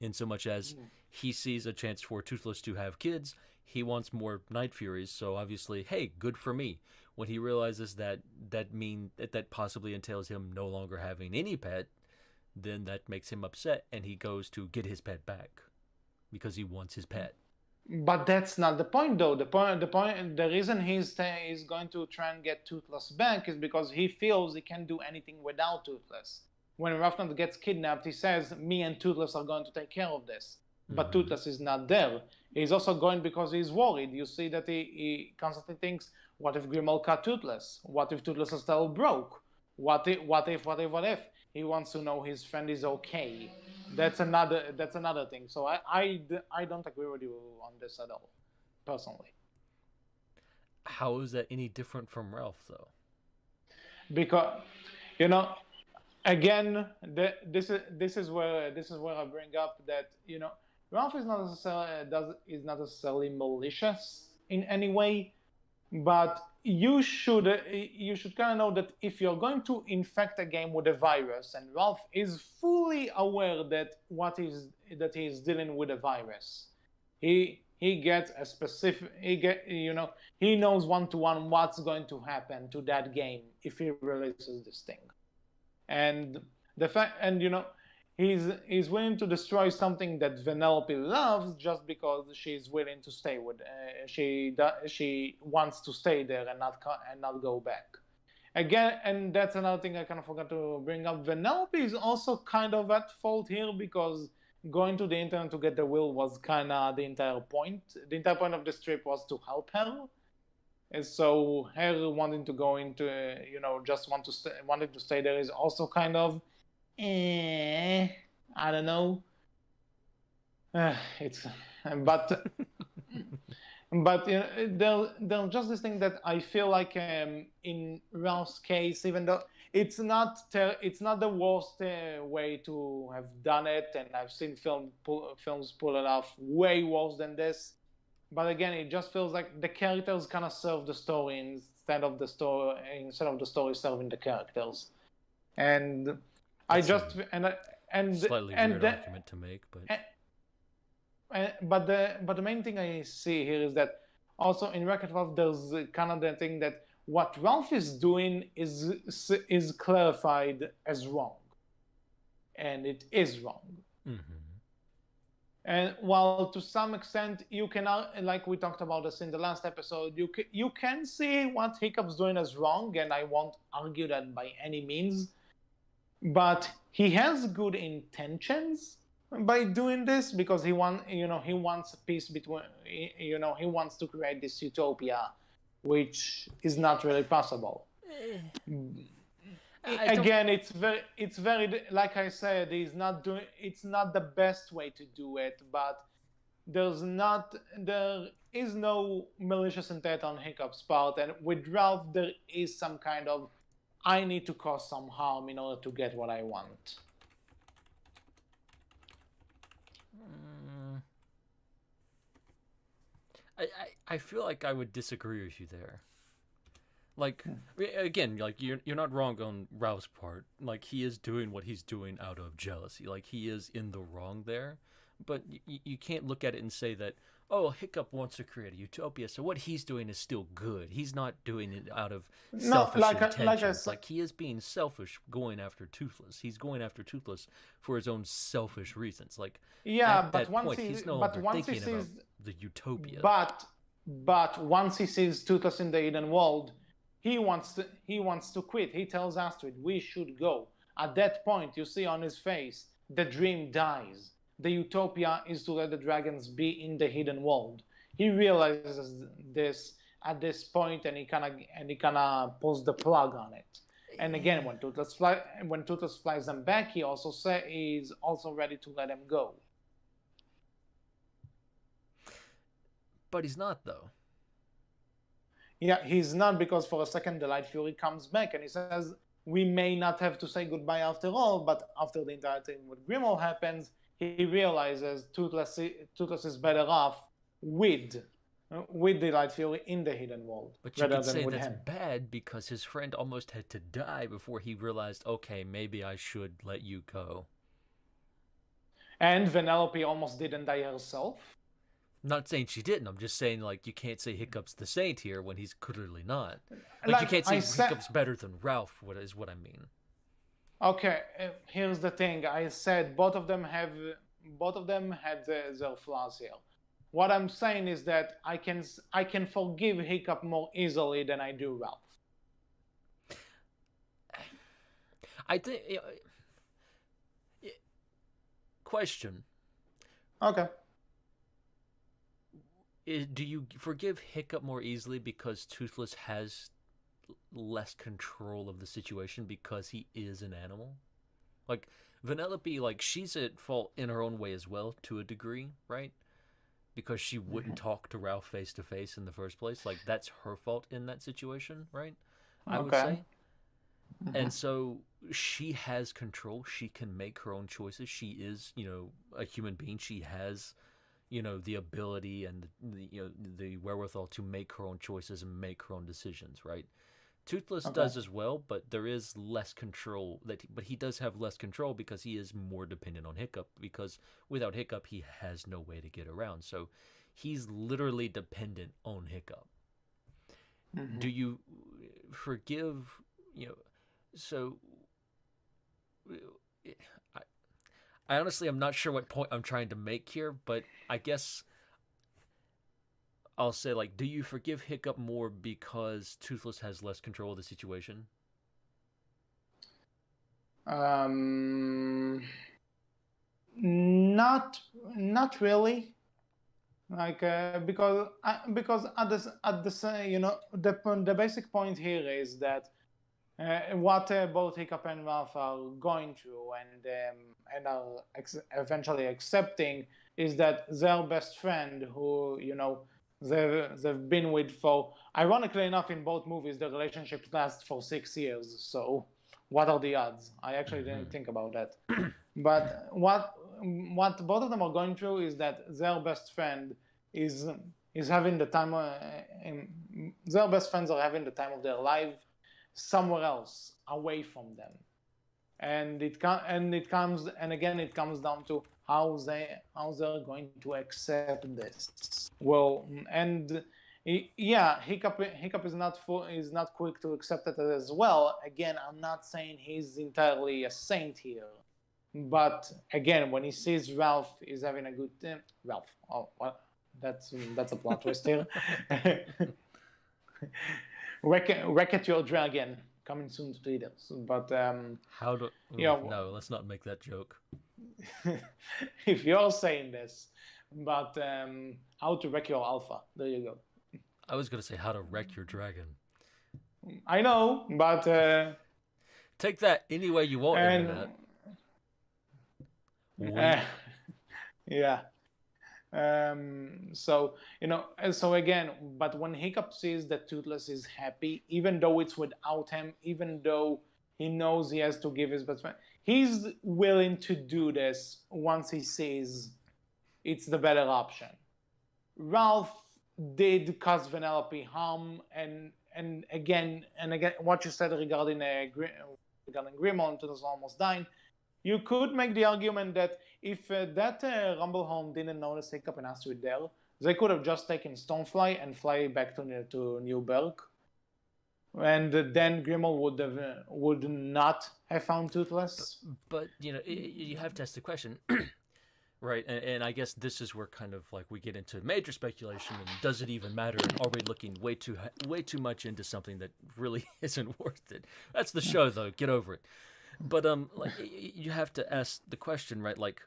In so much as he sees a chance for Toothless to have kids, he wants more Night Furies, so obviously, hey, good for me. When he realizes that possibly entails him no longer having any pet, then that makes him upset, and he goes to get his pet back because he wants his pet. but that's not the point, though. The reason he's going to try and get Toothless back is because he feels he can't do anything without Toothless. When Rafnat gets kidnapped, he says, "Me and Toothless are going to take care of this." But Toothless is not there. He's also going because he's worried. You see that he constantly thinks, "What if Grimmel cut Toothless? What if Toothless is still broke? What if?" He wants to know his friend is okay. That's another thing. So I don't agree with you on this at all, personally. How is that any different from Ralph, though? Because you know, again, this is where I bring up that Ralph is not necessarily malicious in any way, but you should kind of know that if you're going to infect a game with a virus, and Ralph is fully aware that he's dealing with a virus, he gets a specific he knows one-to-one what's going to happen to that game if he releases this thing. And the fact and he's willing to destroy something that Vanellope loves just because she's willing to stay with she wants to stay there and not go back again. And that's another thing I kind of forgot to bring up. Vanellope is also kind of at fault here because going to the internet to get the will was kind of the entire point of this trip was to help her. And so her wanting to go into just wanting to stay there is also kind of I don't know. It's but there's just this thing that I feel like in Ralph's case, even though it's not the worst way to have done it, and I've seen films pull it off way worse than this. But again, it just feels like the characters kind of serve the story instead of the story serving the characters. And I That's just a and slightly and weird the, argument to make, but but the main thing I see here is that also in Wreck-It Ralph there's kind of the thing that what Ralph is doing is clarified as wrong, and it is wrong. And while to some extent you can, like we talked about this in the last episode, you can see what Hiccup's doing as wrong, and I won't argue that by any means. But he has good intentions by doing this because he wants peace between, he wants to create this utopia, which is not really possible. Again, it's very like I said, it's not the best way to do it, but there is no malicious intent on Hiccup's part, and with Ralph there is some kind of I need to cause some harm in order to get what I want. I feel like I would disagree with you there. Like, again, like you're not wrong on Ralph's part. Like, he is doing what he's doing out of jealousy. Like, he is in the wrong there. But you can't look at it and say that, oh, Hiccup wants to create a utopia, so what he's doing is still good. He's not doing it out of selfish intentions. Like, he is being selfish going after Toothless. He's going after Toothless for his own selfish reasons. Like, Yeah, at but that point, he's no longer thinking about the utopia. But once he sees Toothless in the Eden World, he wants to quit. He tells Astrid, "We should go." At that point, you see on his face, the dream dies. The utopia is to let the dragons be in the hidden world. He realizes this at this point, and he kind of pulls the plug on it. And again, when Toothless flies them back, he also he's also ready to let him go. But he's not, though. Yeah, he's not, because for a second the Light Fury comes back and he says, we may not have to say goodbye after all. But after the entire thing with Grimmel happens, he realizes Toothless is better off with Delight Fury in the hidden world But you rather could than say with that's him. bad because his friend almost had to die before he realized, okay, maybe I should let you go. And Vanellope almost didn't die herself. I'm not saying she didn't. I'm just saying, like, you can't say Hiccup's the saint here when he's clearly not. Like, you Like can't say I said, Hiccup's better than Ralph, what I mean. okay, here's the thing. I said both of them had their flaws here. What I'm saying is that I can forgive Hiccup more easily than I do Ralph. I think. Question. Okay. Do you forgive Hiccup more easily because Toothless has less control of the situation because he is an animal? Like, Vanellope, like, she's at fault in her own way as well, to a degree, right? Because she wouldn't talk to Ralph face to face in the first place. Like, that's her fault in that situation, right? I would Okay. say. And so she has control. She can make her own choices. She is, a human being. She has, the ability and the wherewithal to make her own choices and make her own decisions, right? Toothless Okay. does as well, but there is less control. But he does have less control because he is more dependent on Hiccup. Because without Hiccup, he has no way to get around. So he's literally dependent on Hiccup. Do you forgive? So I honestly, I'm not sure what point I'm trying to make here, but I guess I'll say, like, do you forgive Hiccup more because Toothless has less control of the situation? Not really. Like because at this the basic point here is that what both Hiccup and Ralph are going through and are eventually accepting is that their best friend, who they've been with for, ironically enough, in both movies the relationship lasts for 6 years. So what are the odds? I actually didn't think about that. But what both of them are going through is that their best friend is having the time. Their best friends are having the time of their life somewhere else, away from them, and it comes down to how they're going to accept this. Well, and yeah, Hiccup is not quick to accept it as well. Again, I'm not saying he's entirely a saint here. But again, when he sees Ralph is having a good time, Ralph. Oh, what? That's a plot twist here. Wreck-It Your Dragon coming soon to theaters. But How do? No, let's not make that joke. if you're saying this, but How to Wreck Your Alpha. There you go. I was gonna say How to Wreck Your Dragon. I know, but take that any way you want, internet. Yeah. So again, but when Hiccup sees that Toothless is happy, even though it's without him, even though he knows he has to give his best friend, he's willing to do this once he sees it's the better option. Ralph did cause Vanellope harm, and again, what you said regarding Grimmel and Toothless almost dying, you could make the argument that if that Rumble Home didn't notice Hiccup and Astrid there, they could have just taken Stonefly and fly back to New Berk, and then Grimmel would not have found Toothless. But you have to ask the question, right? And I guess this is where kind of like we get into major speculation and does it even matter? And are we looking way too much into something that really isn't worth it? That's the show, though. Get over it. But like you have to ask the question, right? Like,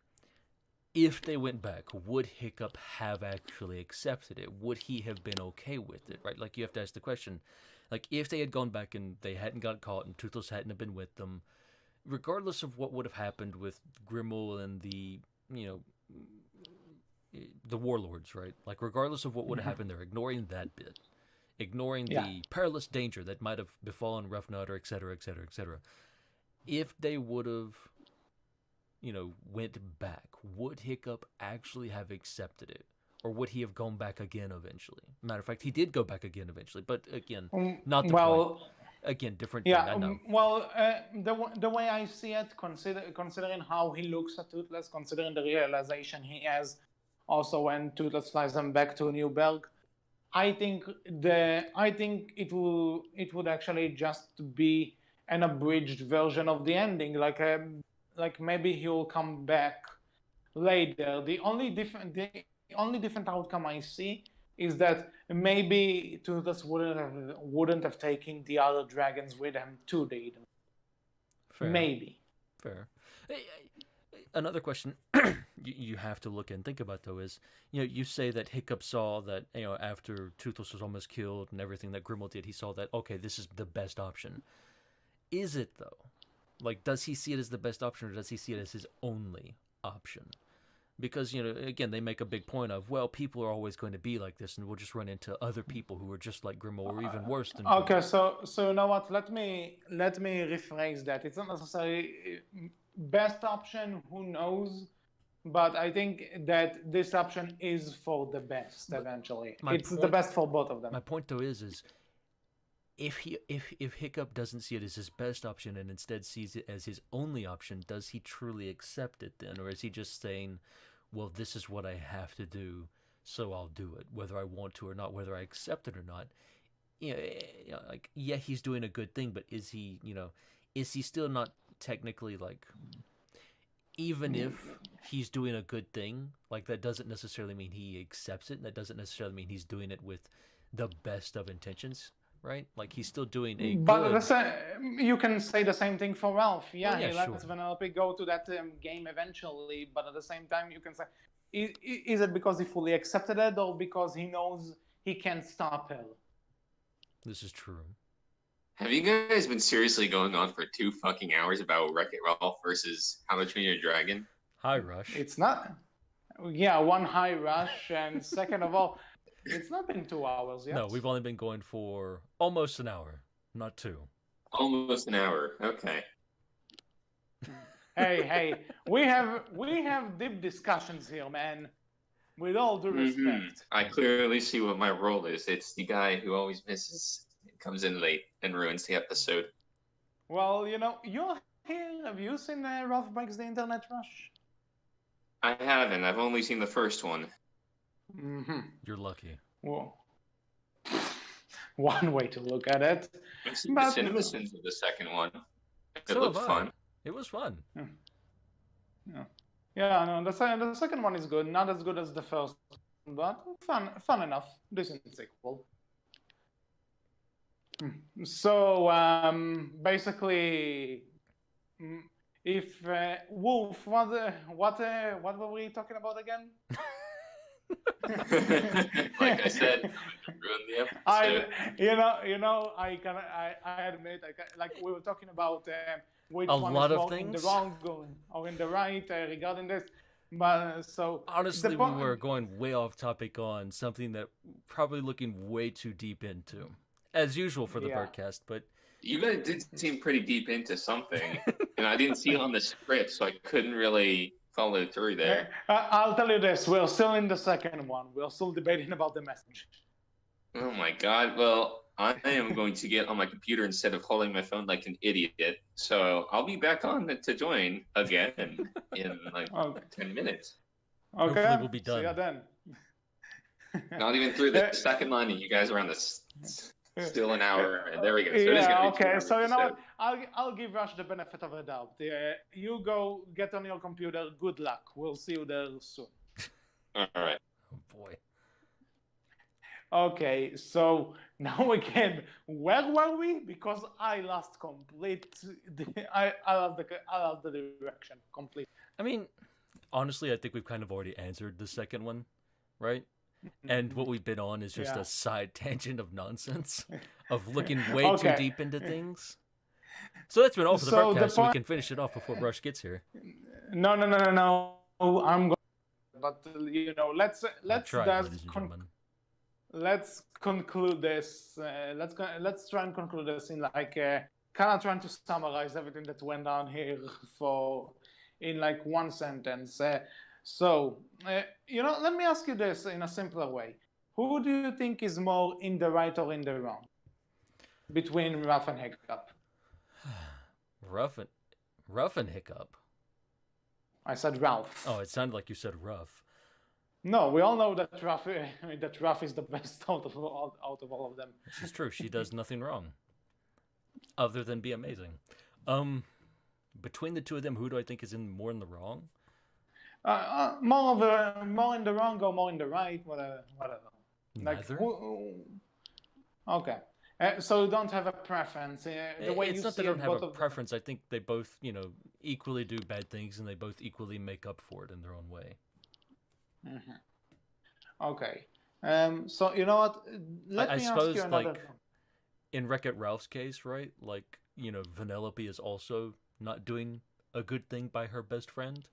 if they went back, would Hiccup have actually accepted it? Would he have been okay with it, right? Like, you have to ask the question, like, if they had gone back and they hadn't got caught and Toothless hadn't have been with them, regardless of what would have happened with Grimmel and the warlords, right? Like, regardless of what would have happened, they're ignoring that bit. ignoring Yeah. the perilous danger that might have befallen Roughnut, or et cetera, et cetera, et cetera. If they would have, went back, would Hiccup actually have accepted it? Or would he have gone back again eventually? Matter of fact, he did go back again eventually, but again, not the point. Well, Again, different thing, yeah. I know. The way I see it, considering how he looks at Toothless, considering the realization he has, also when Toothless flies them back to Newberg, I think it would actually just be an abridged version of the ending, like maybe he will come back later. The only different outcome I see is that maybe Toothless wouldn't have taken the other dragons with him to the Eden. Fair. Maybe. Fair. Another question you have to look and think about, though, is, you say that Hiccup saw that, after Toothless was almost killed and everything that Grimmel did, he saw that, okay, this is the best option. Is it, though? Like, does he see it as the best option, or does he see it as his only option? Because, again, they make a big point of, well, people are always going to be like this, and we'll just run into other people who are just like Grimmel, or even worse than Grimmel. Okay, so you know what? Let me rephrase that. It's not necessarily best option. Who knows? But I think that this option is for the best eventually. It's the best for both of them. My point, though, is if Hiccup doesn't see it as his best option and instead sees it as his only option, does he truly accept it then, or is he just saying, well, this is what I have to do, so I'll do it, whether I want to or not, whether I accept it or not? He's doing a good thing, but is he still not technically, like, even if he's doing a good thing, like, that doesn't necessarily mean he accepts it, and that doesn't necessarily mean he's doing it with the best of intentions, right? Like, he's still doing a good... But you can say the same thing for Ralph. Yeah, he lets sure. Vanellope go to that game eventually, but at the same time, you can say, is it because he fully accepted it, or because he knows he can't stop her? This is true. Have you guys been seriously going on for 2 fucking hours about Wreck-It Ralph versus How to Train Your Dragon? High Rush. It's not. Yeah, one High Rush, and second of all, it's not been 2 hours yet. No, we've only been going for almost an hour, not 2. Almost an hour. Okay. Hey, we have deep discussions here, man. With all due respect. I clearly see what my role is. It's the guy who always misses, comes in late, and ruins the episode. Well, you're here. Have you seen Ralph Breaks the Internet Rush? I haven't. I've only seen the first one. Mm-hmm. You're lucky. Well, one way to look at it. I've seen the CinemaSins of the second one. It looked fun. It was fun. Yeah, no, the second one is good. Not as good as the first, but fun enough. Decent sequel. So basically, if Wolf, what were we talking about again? Like I said, ruin the episode. I admit, like we were talking about which a one lot is of more in the things wrong or in the right regarding this. But so honestly, we were going way off topic on something that probably looking way too deep into, as usual for the Berkcast. But you guys did seem pretty deep into something, and I didn't see it on the script, so I couldn't really follow through there. I'll tell you this: we're still in the second one. We're still debating about the message. Oh my god! Well, I am going to get on my computer instead of holding my phone like an idiot. So I'll be back on to join again in like 10 minutes. Okay. Hopefully we'll be done. See ya then. Not even through the second line, and you guys are on this still an hour. There we go. So it is gonna be okay. So you know what? I'll give Rush the benefit of the doubt. You go get on your computer. Good luck. We'll see you there soon. All right. Oh boy. Okay, so now again, where were we? Because I lost I lost the direction completely. I mean, honestly, I think we've kind of already answered the second one, right? And what we've been on is just a side tangent of nonsense, of looking way too deep into things. So that's been all for the Berkcast, so we can finish it off before Rush gets here. No. I'm going. But let's try, just let's conclude this. Let's try and conclude this in like kind of trying to summarize everything that went on here for in like one sentence. Let me ask you this in a simpler way. Who do you think is more in the right or in the wrong between Ralph and Hiccup? Rough and Hiccup. I said Ralph. Oh, it sounded like you said rough. No, we all know that Ralph is the best out of all of them. This is true. She does nothing wrong, other than be amazing. Between the two of them, who do I think is more in the wrong? More in the wrong or more in the right, whatever. Neither. Okay. So you don't have a preference. The way it's not that I don't have a preference. I think they both, equally do bad things, and they both equally make up for it in their own way. Mm-hmm. Okay. So you know what? Let me ask you another. In Wreck-It Ralph's case, right? Like, Vanellope is also not doing a good thing by her best friend.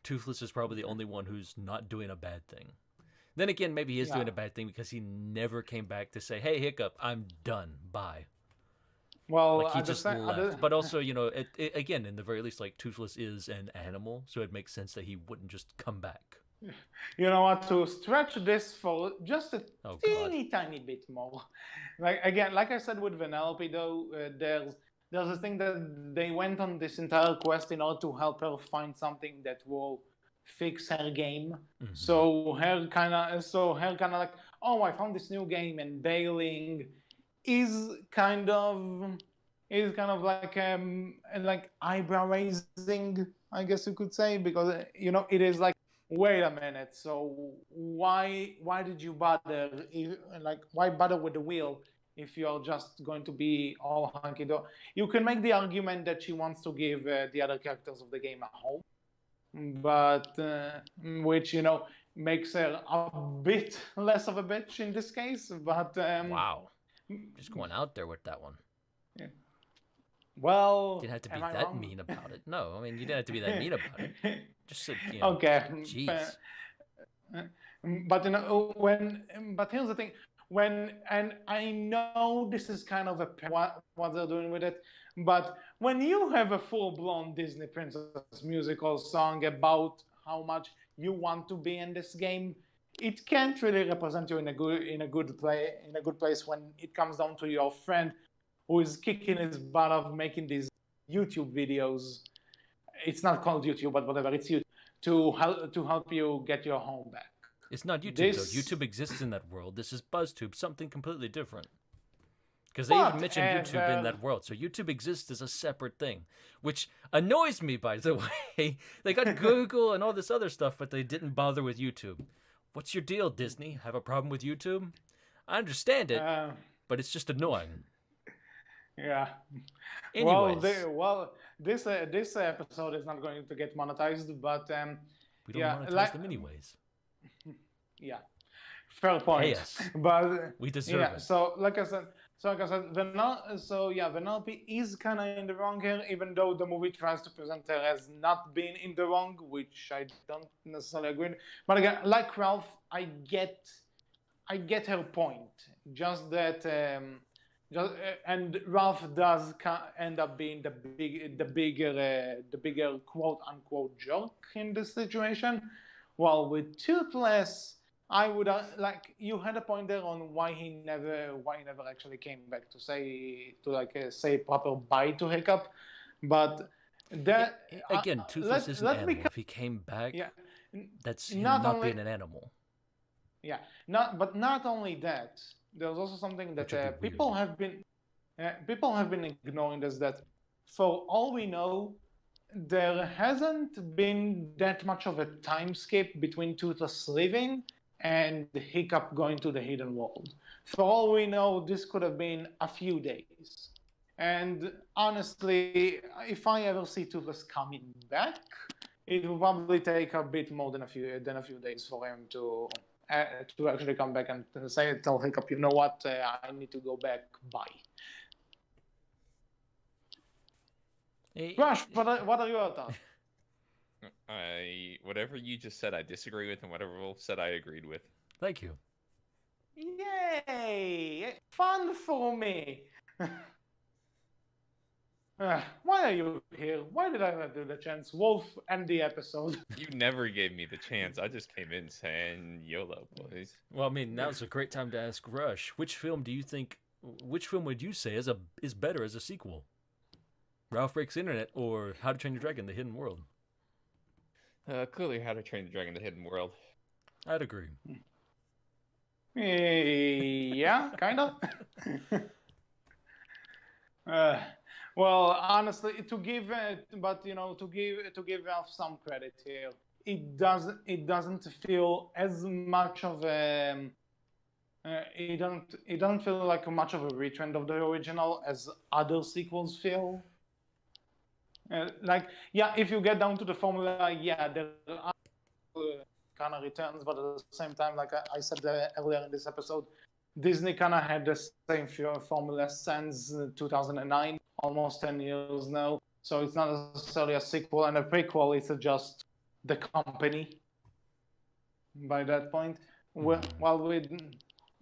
Toothless is probably the only one who's not doing a bad thing. Then again, maybe he is doing a bad thing because he never came back to say, "Hey, Hiccup, I'm done. Bye." Well, like he just left. But also, again, in the very least, like Toothless is an animal, so it makes sense that he wouldn't just come back. You know what? To stretch this for just a tiny bit more, like I said with Vanellope, though, there's a thing that they went on this entire quest in order to help her find something that will fix her game. Mm-hmm. So her kind of like, oh, I found this new game, and bailing is kind of like eyebrow raising, I guess you could say, because it is like, wait a minute, so why did you bother? Why bother with the wheel if you're just going to be all hunky-dory? You can make the argument that she wants to give the other characters of the game a home, but which makes her a bit less of a bitch in this case. But wow, just going out there with that one. Yeah. Well, you didn't have to be that mean about it. No, I mean, you didn't have to be that mean about it. Just said, okay. Jeez. But but here's the thing. And I know this is kind of what they're doing with it, but when you have a full-blown Disney Princess musical song about how much you want to be in this game, it can't really represent you in a good place when it comes down to your friend who is kicking his butt of making these YouTube videos. It's not called YouTube, but whatever, it's YouTube, to help you get your home back. It's not YouTube, though. YouTube exists in that world. This is BuzzTube, something completely different. Because they even mentioned YouTube in that world. So YouTube exists as a separate thing, which annoys me, by the way. They got Google and all this other stuff, but they didn't bother with YouTube. What's your deal, Disney? Have a problem with YouTube? I understand it, but it's just annoying. Yeah. Anyways. This episode is not going to get monetized, but we don't monetize them anyways. Yeah, fair point. Yes, but we deserve it. So like I said, Vanellope is kind of in the wrong here, even though the movie tries to present her as not being in the wrong, which I don't necessarily agree with. But again, like Ralph, I get her point. Just that. And Ralph does end up being the bigger quote unquote jerk in this situation, while with Toothless, I would you had a point there on why he never actually came back to say proper bye to Hiccup, but that again, Toothless is an animal. If he came back, that's him not being an animal. Yeah, but not only that. There's also something that people have been ignoring, is that for all we know, there hasn't been that much of a time skip between Toothless leaving and Hiccup going to the hidden world. For all we know, this could have been a few days. And honestly, if I ever see Toothless coming back, it will probably take a bit more than a few days for him to actually come back and tell Hiccup, you know what, I need to go back, bye. Rush, what are your thoughts? Whatever you just said, I disagree with, and whatever Wolf said, I agreed with. Thank you. Yay! Fun for me! Why are you here? Why did I not do the chance? Wolf, end the episode. You never gave me the chance. I just came in saying YOLO, boys. Well, I mean, now's a great time to ask Rush. Which film would you say is better as a sequel? Ralph Breaks the Internet or How to Train Your Dragon: The Hidden World? Clearly How to Train Your Dragon: The Hidden World. I'd agree. Yeah, kind of. Well, honestly, to give Ralph some credit here, it doesn't feel as much of a it doesn't feel like much of a retrend of the original as other sequels feel. If you get down to the formula, yeah, there are kind of returns, but at the same time, like I said earlier in this episode, Disney kind of had the same formula since 2009, almost 10 years now. So it's not necessarily a sequel and a prequel, it's just the company by that point. While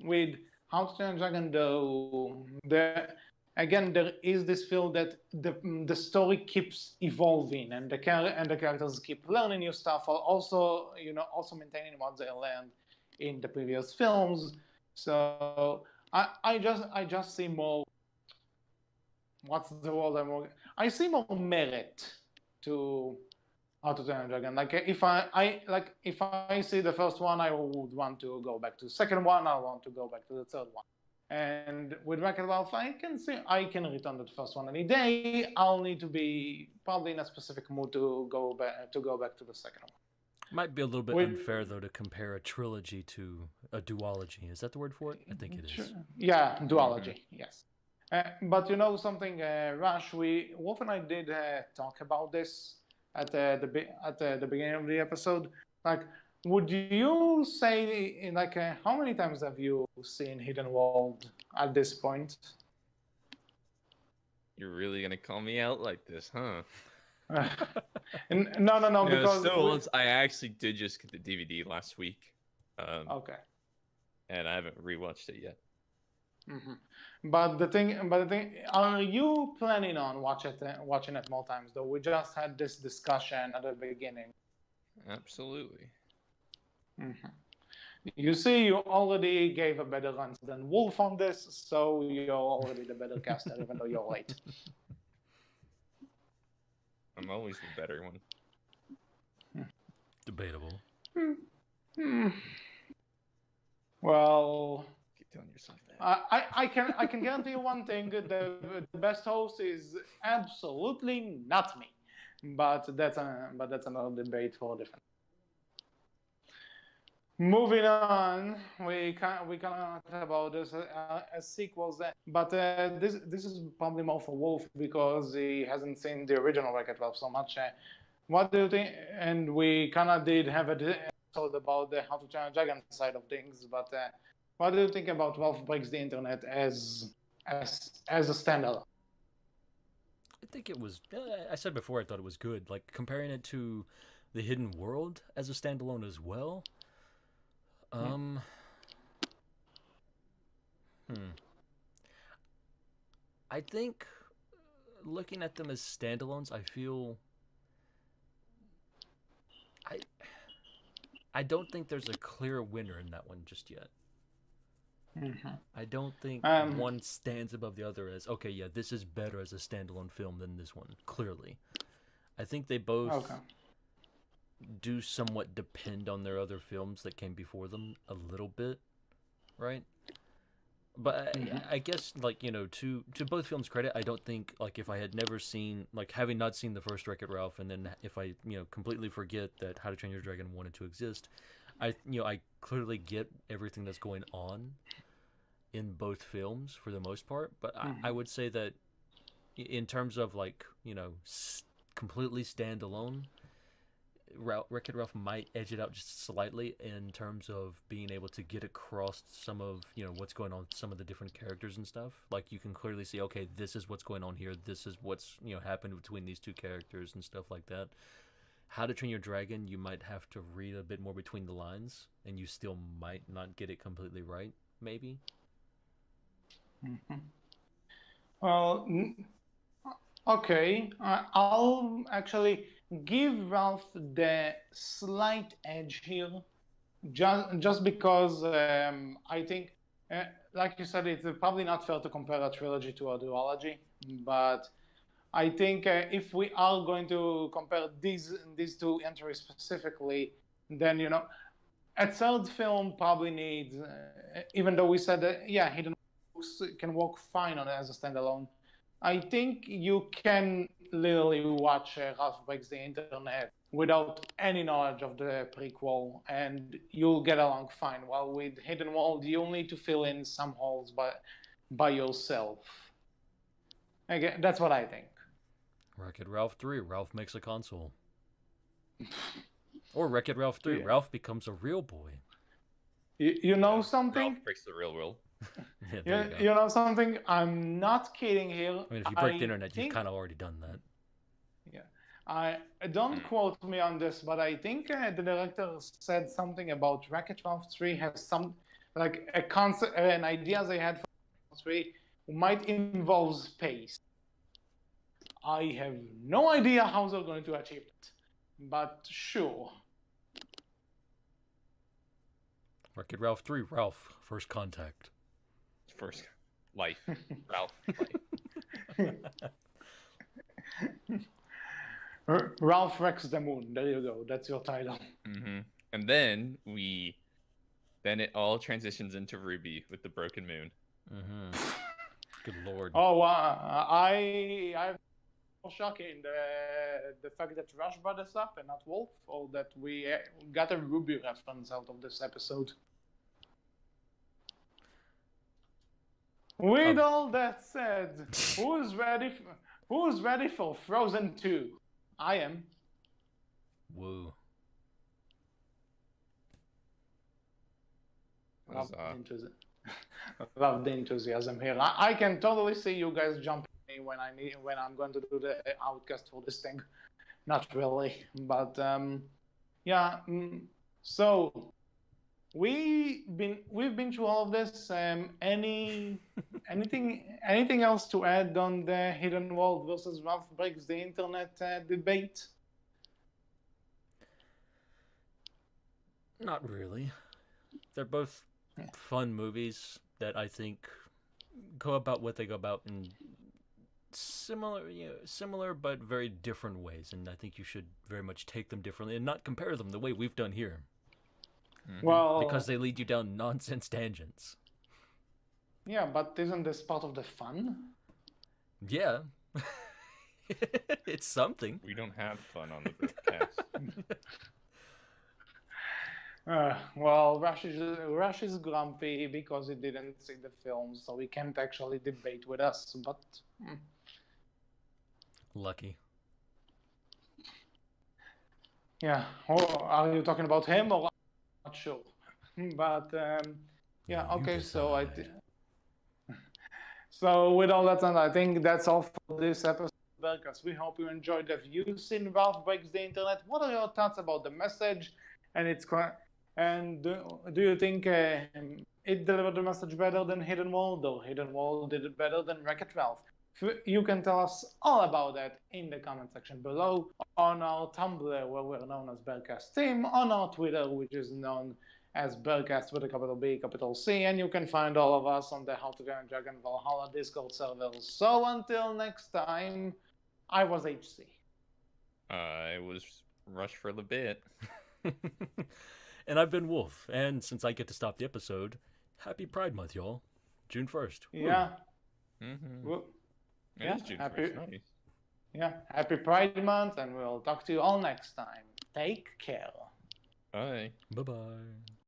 with How to Train a Dragon, though, there is this feel that the story keeps evolving and the characters keep learning new stuff, while also maintaining what they learned in the previous films. So I just see more. What's the word I see more merit to How to Train a Dragon. Like if I see the first one, I would want to go back to the second one. I want to go back to the third one. And with Wreck-It Ralph, I can return to the first one any day. I'll need to be probably in a specific mood to go back to the second one. Might be a little bit unfair though to compare a trilogy to a duology. Is that the word for it? I think it is. Yeah, duology. Yes. But you know something, Rush? Wolf and I did talk about this at the beginning of the episode. Like, would you say how many times have you seen Hidden World at this point? You're really gonna call me out like this, huh? No, because I actually did just get the DVD last week. Okay. And I haven't rewatched it yet. Mm-hmm. But the thing, are you planning on watching it more times? Though we just had this discussion at the beginning. Absolutely. Mm-hmm. You see, you already gave a better answer than Wolf on this, so you're already the better caster, even though you're late. I'm always the better one. Debatable. Well, Keep telling yourself that. I can guarantee you one thing: the best host is absolutely not me. But that's another debate for different. Moving on, we can talk about this as sequels, but this is probably more for Wolf because he hasn't seen the original Wreck-It Ralph so much. What do you think? And we kind of did have an episode about the How to Train a Dragon side of things, but what do you think about Ralph Breaks the Internet as a standalone? I think it was. I said before I thought it was good. Like comparing it to The Hidden World as a standalone as well. I think looking at them as standalones, I feel I don't think there's a clear winner in that one just yet. Mm-hmm. I don't think one stands above the other as, okay, yeah, this is better as a standalone film than this one, clearly. I think they both do somewhat depend on their other films that came before them a little bit, right? But I guess, like, you know, to both films' credit, I don't think, like, if I had never seen, like, having not seen the first Wreck-It Ralph, and then if I, you know, completely forget that How to Train Your Dragon wanted to exist, I clearly get everything that's going on in both films for the most part, but I would say that in terms of, like, you know, completely standalone, Wreck-It Ralph might edge it out just slightly in terms of being able to get across some of, you know, what's going on with some of the different characters and stuff. Like, you can clearly see, okay, this is what's going on here, this is what's, you know, happened between these two characters and stuff like that. How to Train Your Dragon, you might have to read a bit more between the lines, and you still might not get it completely right. maybe. Mhm. Well, okay. I'll actually give Ralph the slight edge here, just because I think, uh, like you said, it's probably not fair to compare a trilogy to a duology, but I think if we are going to compare these two entries specifically, then a third film probably needs, even though we said that yeah, Hidden Books can work fine on it as a standalone. I think you can literally watch Ralph Breaks the Internet without any knowledge of the prequel, and you'll get along fine. While with Hidden World, you'll need to fill in some holes by yourself. Again, that's what I think. Wreck-It Ralph 3, Ralph makes a console. Or Wreck-It Ralph 3, Yeah. Ralph becomes a real boy. You know something? Ralph breaks the real world. Yeah, there you go. You know something? I'm not kidding here. I mean, if you break the internet, you've kind of already done that. Yeah. I don't quote me on this, but I think the director said something about Wreck-It Ralph 3 has some like a concept, an idea they had for 3 might involve space. I have no idea how they're going to achieve it, but sure. Wreck-It Ralph 3, Ralph, First Contact. First life. Ralph life. Ralph wrecks the moon. There you go. That's your title. Mm-hmm. And then it all transitions into Ruby with the broken moon. Mm-hmm. Good lord. Oh, I shocking the fact that Rush brought us up and not Wolf, or that we got a Ruby reference out of this episode. With all that said, who's ready for Frozen 2? I am. Woo. Love the enthusiasm here. I can totally see you guys jumping me when I'm going to do the outcast for this thing. Not really, but yeah. So we've been through all of this. Anything else to add on the Hidden World versus Ralph Breaks the Internet debate? Not really. They're both fun movies that I think go about what they go about in similar but very different ways, and I think you should very much take them differently and not compare them the way we've done here. Mm-hmm. Well, because they lead you down nonsense tangents. Yeah, but isn't this part of the fun? Yeah. It's something. We don't have fun on the Berkcast. Well, Rush is grumpy because he didn't see the film, so he can't actually debate with us. But lucky. Yeah. Oh, are you talking about him or? I'm not sure. But yeah. Okay. So So with all that said, I think that's all for this episode. Because we hope you enjoyed. Have you seen Ralph Breaks the Internet? What are your thoughts about the message? And do you think it delivered the message better than Hidden World, or Hidden World did it better than Wreck-It Ralph? You can tell us all about that in the comment section below, on our Tumblr, where we're known as Berkcast Team, on our Twitter, which is known as Berkcast with a capital B, capital C, and you can find all of us on the How to Train Your Dragon Valhalla Discord servers. So until next time, I was HC. I was Rush for the bit. And I've been Wolf, and since I get to stop the episode, happy Pride Month, y'all. June 1st. Yeah. Mm-hmm. Yeah, It is June happy, 1st. Nice. Yeah, happy Pride Month, and we'll talk to you all next time. Take care. Bye. Bye-bye.